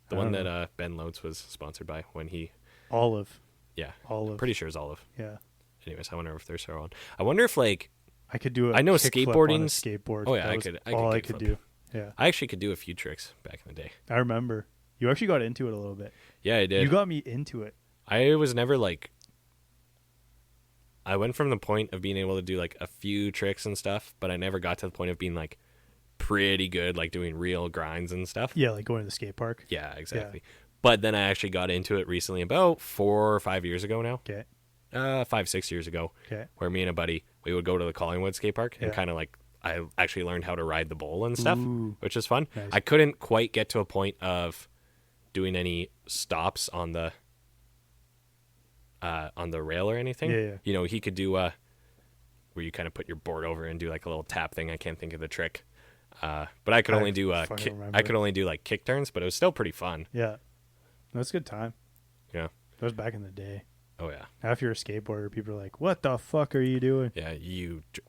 The one that Ben Loads was sponsored by when he... Olive. Yeah. Olive. Pretty sure it's Olive. Yeah. Anyways, I wonder if they're still on. I wonder if like... I could do I know skateboarding. skateboarding... Skateboard. Oh yeah, I could do. Yeah. I actually could do a few tricks back in the day. I remember. You actually got into it a little bit. Yeah, I did. You got me into it. I was never like... I went from the point of being able to do like a few tricks and stuff, but I never got to the point of being like pretty good, like doing real grinds and stuff. Yeah, like going to the skate park. Yeah, exactly. Yeah. But then I actually got into it recently, about 4 or 5 years ago now. Okay. 5-6 years ago. Okay. Where me and a buddy, we would go to the Collingwood skate park and kind of like, I actually learned how to ride the bowl and stuff, which is fun. Nice. I couldn't quite get to a point of doing any stops on the rail or anything. Yeah. You know, he could do where you kind of put your board over and do like a little tap thing. I can't think of the trick. But I could only do I could only do like kick turns, but it was still pretty fun. Yeah. That's a good time. Yeah. That was back in the day. Oh yeah. Now if you're a skateboarder, people are like, "What the fuck are you doing?" Yeah,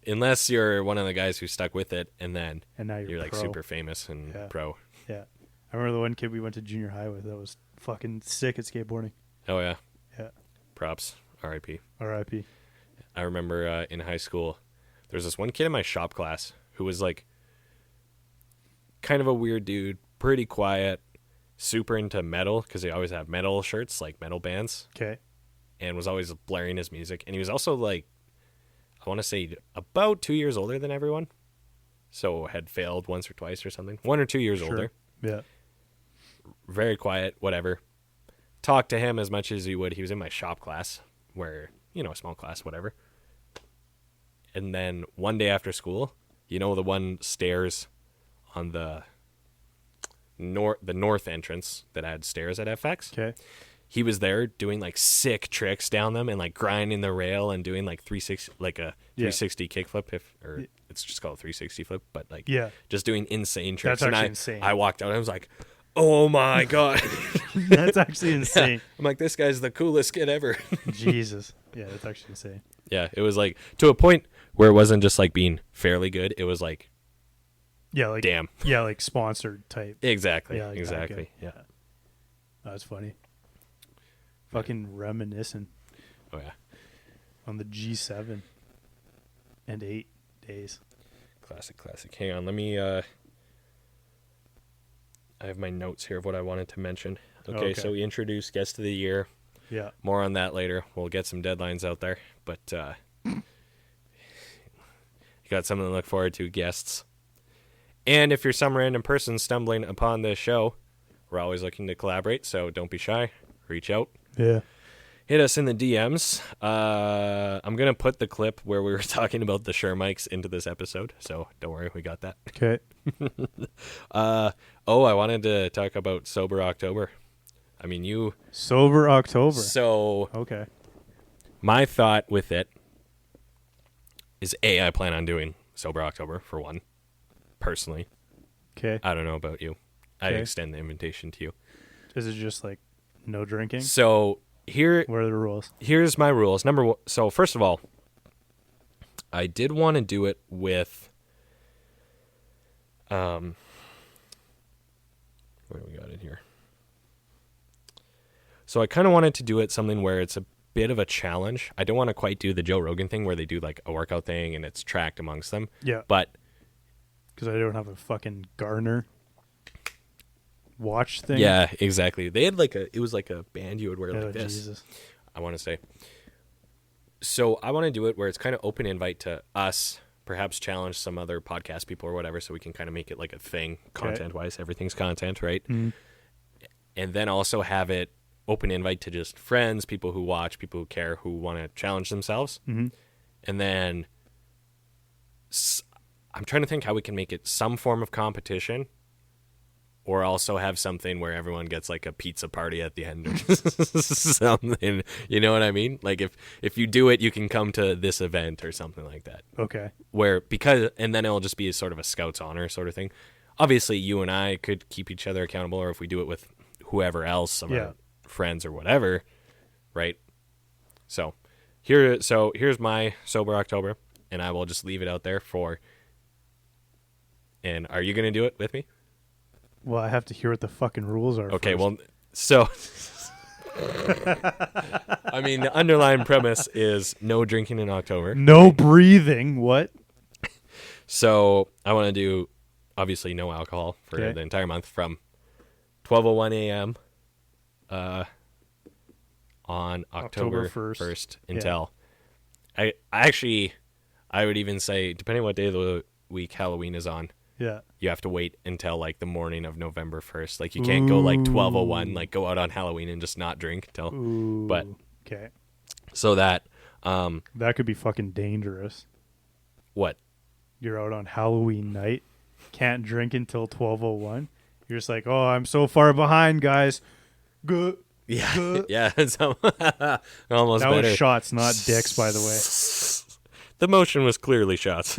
unless you're one of the guys who stuck with it and now you're like super famous and pro. Yeah. I remember the one kid we went to junior high with that was fucking sick at skateboarding. Oh yeah. Yeah. Props. R.I.P. R.I.P. I remember in high school, there was this one kid in my shop class who was like kind of a weird dude, pretty quiet, super into metal because they always have metal shirts, like metal bands. Okay. And was always blaring his music. And he was also like, I want to say about 2 years older than everyone. So had failed once or twice or something. 1 or 2 years older. Yeah. Very quiet, whatever. Talked to him as much as you would. He was in my shop class where, a small class, whatever. And then one day after school, the one stairs on the north entrance that had stairs at FX. Okay. He was there doing like sick tricks down them and like grinding the rail and doing like 360, like a 360 kickflip, it's just called a 360 flip, but like just doing insane tricks. That's actually insane. I walked out and I was like, Oh my God. That's actually insane. I'm like, this guy's the coolest kid ever. Jesus. Yeah, that's actually insane. Yeah, it was like to a point where it wasn't just like being fairly good. It was like, Yeah, like damn. Yeah, like sponsored type. Exactly. Yeah, like exactly. Yeah. Oh, that's funny. Fucking reminiscing Oh yeah. on the G7 and 8 days. Classic. Hang on, let me I have my notes here of what I wanted to mention. Okay, so we introduced guest of the year. Yeah. More on that later. We'll get some deadlines out there, but you got something to look forward to, guests. And if you're some random person stumbling upon this show, we're always looking to collaborate, so don't be shy. Reach out. Yeah. Hit us in the DMs. I'm going to put the clip where we were talking about the Shure mics into this episode, so don't worry, we got that. Okay. I wanted to talk about Sober October. I mean, you... Sober October. So... Okay. My thought with it is, I plan on doing Sober October, for one, personally. Okay. I don't know about you. I Okay. extend the invitation to you. Is it just like no drinking? So... What are the rules? Here's my rules. Number one, so first of all, I did want to do it with, what do we got in here? So I kind of wanted to do it something where it's a bit of a challenge. I don't want to quite do the Joe Rogan thing where they do like a workout thing and it's tracked amongst them. Yeah. But because I don't have a fucking Garner watch thing. yeah, exactly. They had it was like a band you would wear like this. Jesus. I want to say. So I want to do it where it's kind of open invite to us, perhaps challenge some other podcast people or whatever, so we can kind of make it like a thing, content-wise. Everything's content, right? Mm-hmm. And then also have it open invite to just friends, people who watch, people who care, who want to challenge themselves. Mm-hmm. And then I'm trying to think how we can make it some form of competition, or also have something where everyone gets like a pizza party at the end or something. You know what I mean? Like if you do it, you can come to this event or something like that. Okay. And then it'll just be sort of a Scout's honor sort of thing. Obviously, you and I could keep each other accountable, or if we do it with whoever else, some of our friends or whatever, right? So here's my Sober October, and I will just leave it out there for. And are you going to do it with me? Well, I have to hear what the fucking rules are. Okay, first. well, so I mean, the underlying premise is no drinking in October. No breathing. What? So I want to do, obviously, no alcohol for the entire month from 12:01 a.m. On October 1st until I would even say, depending on what day of the week Halloween is on, you have to wait until like the morning of November 1st. Like you can't go like 12:01, like go out on Halloween and just not drink till. But okay, so that that could be fucking dangerous. What? You're out on Halloween night, can't drink until 12:01. You're just like, oh, I'm so far behind, guys. Good. Yeah, good. yeah. It's almost that better. was shots, not dicks, by the way. The motion was clearly shots.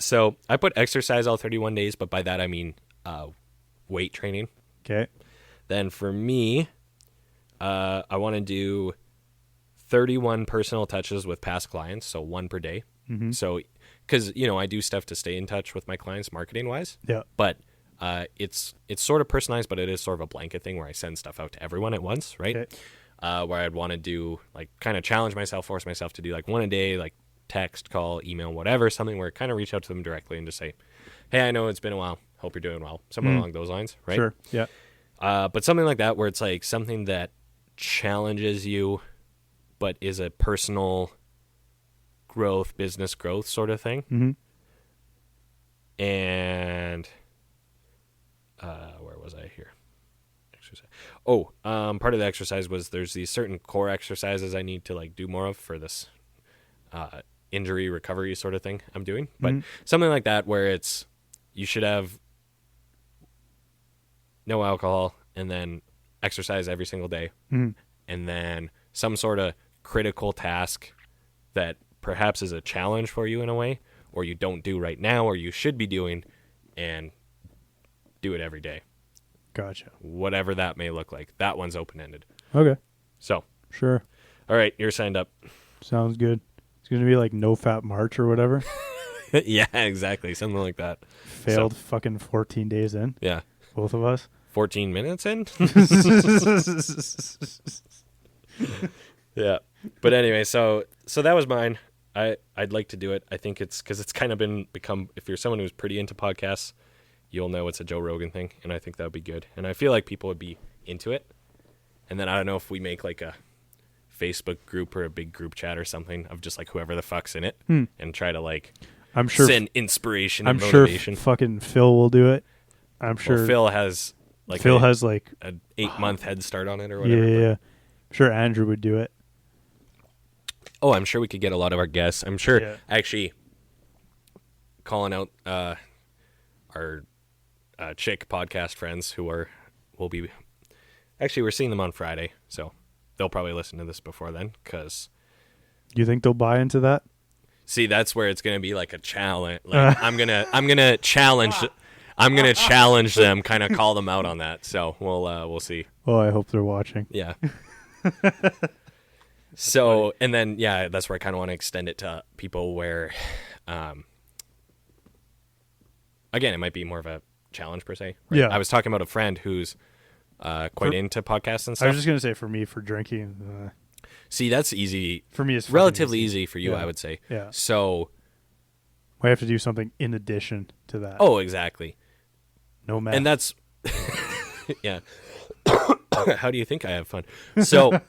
So I put exercise all 31 days, but by that I mean weight training. Okay. Then for me, I want to do 31 personal touches with past clients, so one per day. Mm-hmm. So, because I do stuff to stay in touch with my clients marketing wise. Yeah. But it's sort of personalized, but it is sort of a blanket thing where I send stuff out to everyone at once, right? Okay. Where I'd want to do like kind of challenge myself, force myself to do like one a day, like text, call, email, whatever, something where I kind of reach out to them directly and just say, hey, I know it's been a while. Hope you're doing well. Something along those lines, right? Sure. Yeah. But something like that where it's like something that challenges you, but is a personal growth, business growth sort of thing. Mm-hmm. And where was I here? Exercise. Part of the exercise was there's these certain core exercises I need to like do more of for this injury recovery sort of thing I'm doing. But something like that where it's you should have no alcohol and then exercise every single day. Mm-hmm. And then some sort of critical task that perhaps is a challenge for you in a way, or you don't do right now, or you should be doing, and do it every day. Gotcha. Whatever that may look like. That one's open-ended. Okay. So, sure. All right, you're signed up. Sounds good. It's going to be like No Fat March or whatever. Yeah, exactly. Something like that. Failed fucking 14 days in. Yeah. Both of us. 14 minutes in? Yeah. But anyway, so that was mine. I'd like to do it. I think it's because it's kind of become, if you're someone who's pretty into podcasts, you'll know it's a Joe Rogan thing, and I think that would be good. And I feel like people would be into it. And then I don't know if we make like a Facebook group or a big group chat or something of just like whoever the fuck's in it and try to like I'm sure send inspiration and I'm motivation. sure fucking Phil will do it. I'm sure Phil has like an 8-month head start on it or whatever. Yeah. I'm sure Andrew would do it. Oh, I'm sure we could get a lot of our guests. I'm sure actually calling out our chick podcast friends who will be actually, we're seeing them on Friday, so they'll probably listen to this before then. Because you think they'll buy into that? See, that's where it's gonna be like a challenge. Like I'm gonna challenge. I'm gonna challenge them, kind of call them out on that. So we'll see. Oh, I hope they're watching. Yeah. So and then that's where I kind of want to extend it to people where, again, it might be more of a challenge per se. Right? Yeah. I was talking about a friend who's quite into podcasts and stuff. I was just gonna say for me, for drinking. See, that's easy. For me, it's relatively easy for you, I would say. Yeah. So we have to do something in addition to that. Oh, exactly. No matter. And that's yeah. How do you think I have fun? So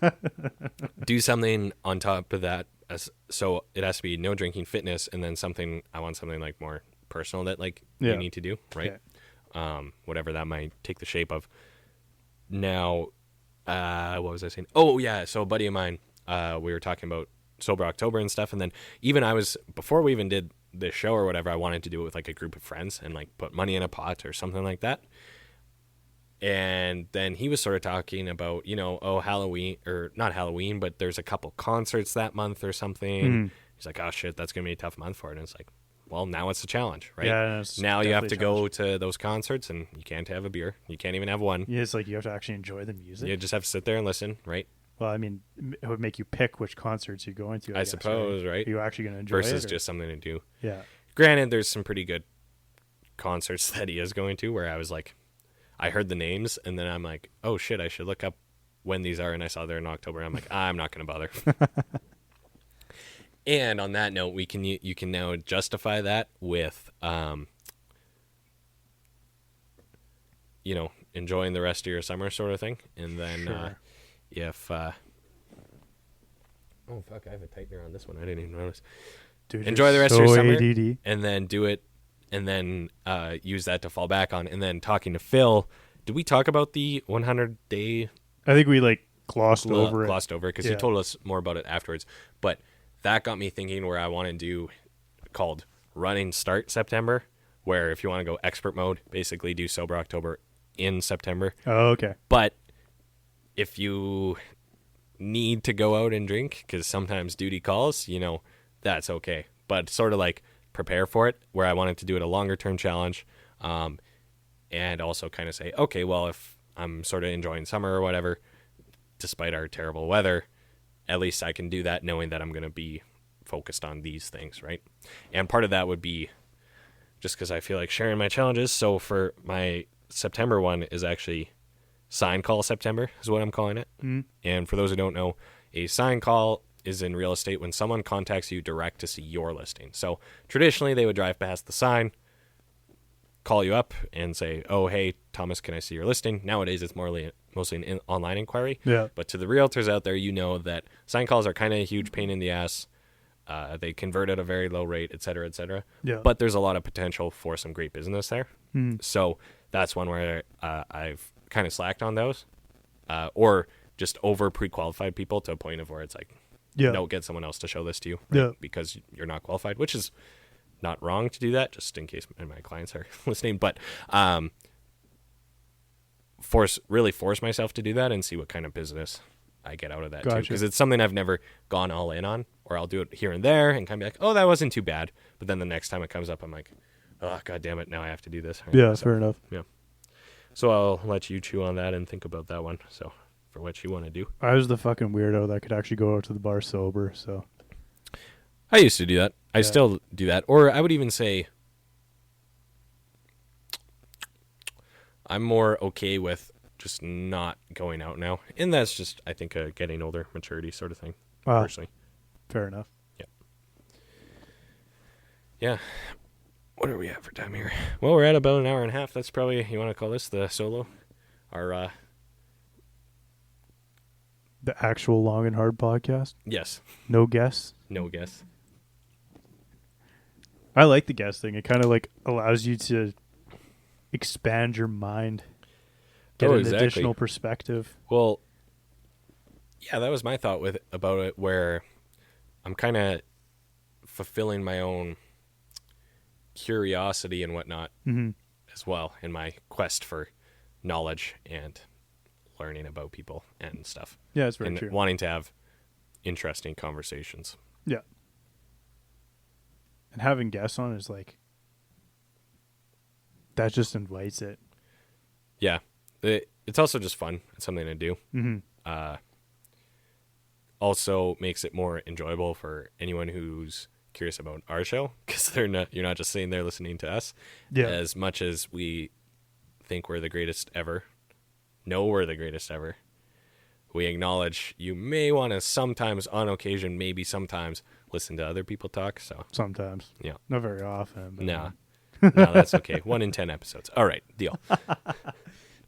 do something on top of that. So it has to be no drinking, fitness, and then I want something like more personal that like you need to do, right? Yeah. Whatever that might take the shape of. Now, what was I saying? Oh yeah, so a buddy of mine, we were talking about Sober October and stuff, and then even before we even did this show or whatever, I wanted to do it with like a group of friends and like put money in a pot or something like that. And then he was sort of talking about, Halloween, or not Halloween, but there's a couple concerts that month or something. He's like, oh shit, that's gonna be a tough month for it. And it's like, well, now it's a challenge, right? Yeah, now you have to go to those concerts and you can't have a beer. You can't even have one. Yeah, it's like you have to actually enjoy the music. You just have to sit there and listen, right? Well, I mean, it would make you pick which concerts you're going to. I suppose, right? Are you actually going to enjoy versus it? Just something to do. Yeah. Granted, there's some pretty good concerts that he is going to where I was like, I heard the names and then I'm like, oh shit, I should look up when these are. And I saw they're in October. I'm like, I'm not going to bother. And on that note, you can now justify that with, enjoying the rest of your summer sort of thing. And then if oh fuck, I have a tightener on this one. I didn't even notice. Dude, enjoy the rest of your summer, ADD. and then do it, and then use that to fall back on. And then talking to Phil, did we talk about the 100-day? I think we glossed over because you told us more about it afterwards. But that got me thinking where I want to do called Running Start September, where if you want to go expert mode, basically do Sober October in September. Oh, okay. But if you need to go out and drink, because sometimes duty calls, that's okay. But sort of like prepare for it, where I wanted to do it a longer term challenge, and also kind of say, okay, well, if I'm sort of enjoying summer or whatever, despite our terrible weather, at least I can do that knowing that I'm going to be focused on these things, right? And part of that would be just because I feel like sharing my challenges. So for my September one is actually sign call September is what I'm calling it. And for those who don't know, a sign call is in real estate when someone contacts you direct to see your listing. So traditionally they would drive past the sign, call you up and say, oh, hey, Thomas, can I see your listing? Nowadays it's mostly an online inquiry. Yeah. But to the realtors out there, that sign calls are kind of a huge pain in the ass. They convert at a very low rate, et cetera, et cetera. Yeah. But there's a lot of potential for some great business there. So that's one where I've kind of slacked on those, or just over pre-qualified people to a point of where it's like, no, get someone else to show this to you, right? Because you're not qualified, which is not wrong to do that, just in case my clients are listening. But force myself to do that and see what kind of business I get out of that too, because it's something I've never gone all in on, or I'll do it here and there and kind of be like, oh, that wasn't too bad, but then the next time it comes up, I'm like, oh god damn it, now I have to do this. Right? Yeah, fair enough. Yeah. So I'll let you chew on that and think about that one. So for what you want to do. I was the fucking weirdo that could actually go out to the bar sober. So I used to do that. I Yeah. still do that. Or I would even say I'm more okay with just not going out now. And that's just, I think, a getting older, maturity sort of thing, personally. fair enough. Yeah. What are we at for time here? Well, we're at about an hour and a half. That's probably, you want to call this the solo? Our, The actual long and hard podcast. yes. No guests. No guess. I like the guest thing. It kind of like allows you to expand your mind, get an exactly. additional perspective. Well, yeah, that was my thought about it, where I'm kind of fulfilling my own curiosity and whatnot as well in my quest for knowledge and learning about people and stuff. Yeah, it's very and true. wanting to have interesting conversations. Yeah. And having guests on is like, that just invites it. Yeah. It's also just fun. It's something to do. Mm-hmm. Also makes it more enjoyable for anyone who's curious about our show, because you're not just sitting there listening to us. Yeah. As much as we think we're the greatest ever, know we're the greatest ever, we acknowledge you may want to sometimes, on occasion, maybe sometimes, listen to other people talk. So Sometimes. yeah. Not very often. But No, that's okay. 1 in 10 episodes. All right, deal.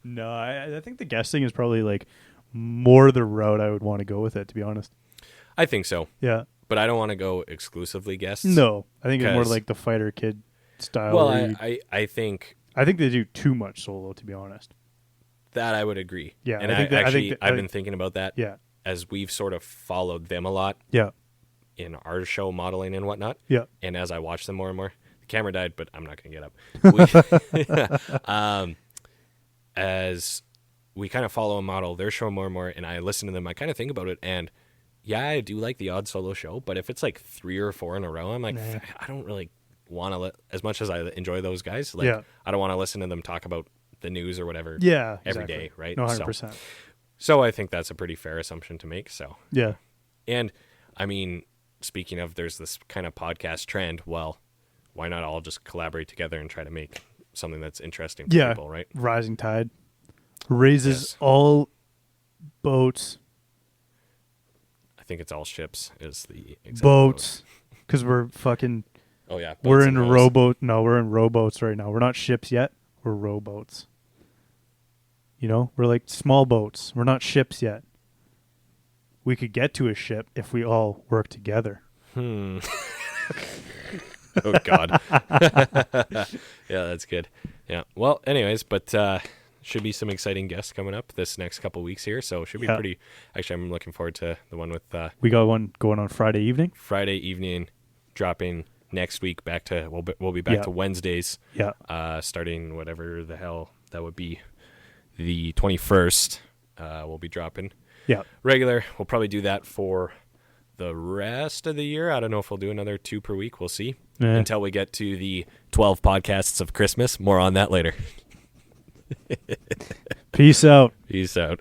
No, I think the guesting is probably like more the route I would want to go with it, to be honest. I think so, Yeah. but I don't want to go exclusively guests. No, I think it's more 'Cause- like the fighter kid style. Well, where I think I think they do too much solo, to be honest. that I would agree. Yeah, and I think that- I think that- I've been thinking about that. Yeah. As we've sort of followed them a lot Yeah. in our show modeling and whatnot. Yeah. And as I watch them more and more, the camera died, but I'm not going to get up. As we kind of follow a model, their show more and more, and I listen to them, I kind of think about it, and yeah, I do like the odd solo show, but if it's like 3 or 4 in a row, I'm like, Nah. I don't really want to, as much as I enjoy those guys, like, Yeah. I don't want to listen to them talk about the news or whatever Yeah. every exactly. day, right? No, 100%. So I think that's a pretty fair assumption to make, so. Yeah. And, I mean, speaking of, there's this kind of podcast trend, well, why not all just collaborate together and try to make something that's interesting for Yeah. people, right? Rising tide raises Yes. all boats. I think it's all ships is the exact Boats. Because we're fucking... quote. Oh, yeah. We're boats in and hoes. rowboat. No, we're in rowboats right now. We're not ships yet. We're rowboats. You know, we're like small boats. We're not ships yet. We could get to a ship if we all work together. Oh, God. Yeah, that's good. Yeah. Well, anyways, but should be some exciting guests coming up this next couple weeks here. So should be Yeah. pretty. Actually, I'm looking forward to the one with We got one going on Friday evening. Friday evening dropping next week. Back to we'll be back Yeah. to Wednesdays. Yeah. Starting whatever the hell that would be, the 21st. We'll be dropping Yeah. regular. We'll probably do that for the rest of the year. I don't know if we'll do another 2 per week. We'll see. Until we get to the 12 podcasts of Christmas. More on that later. Peace out. Peace out.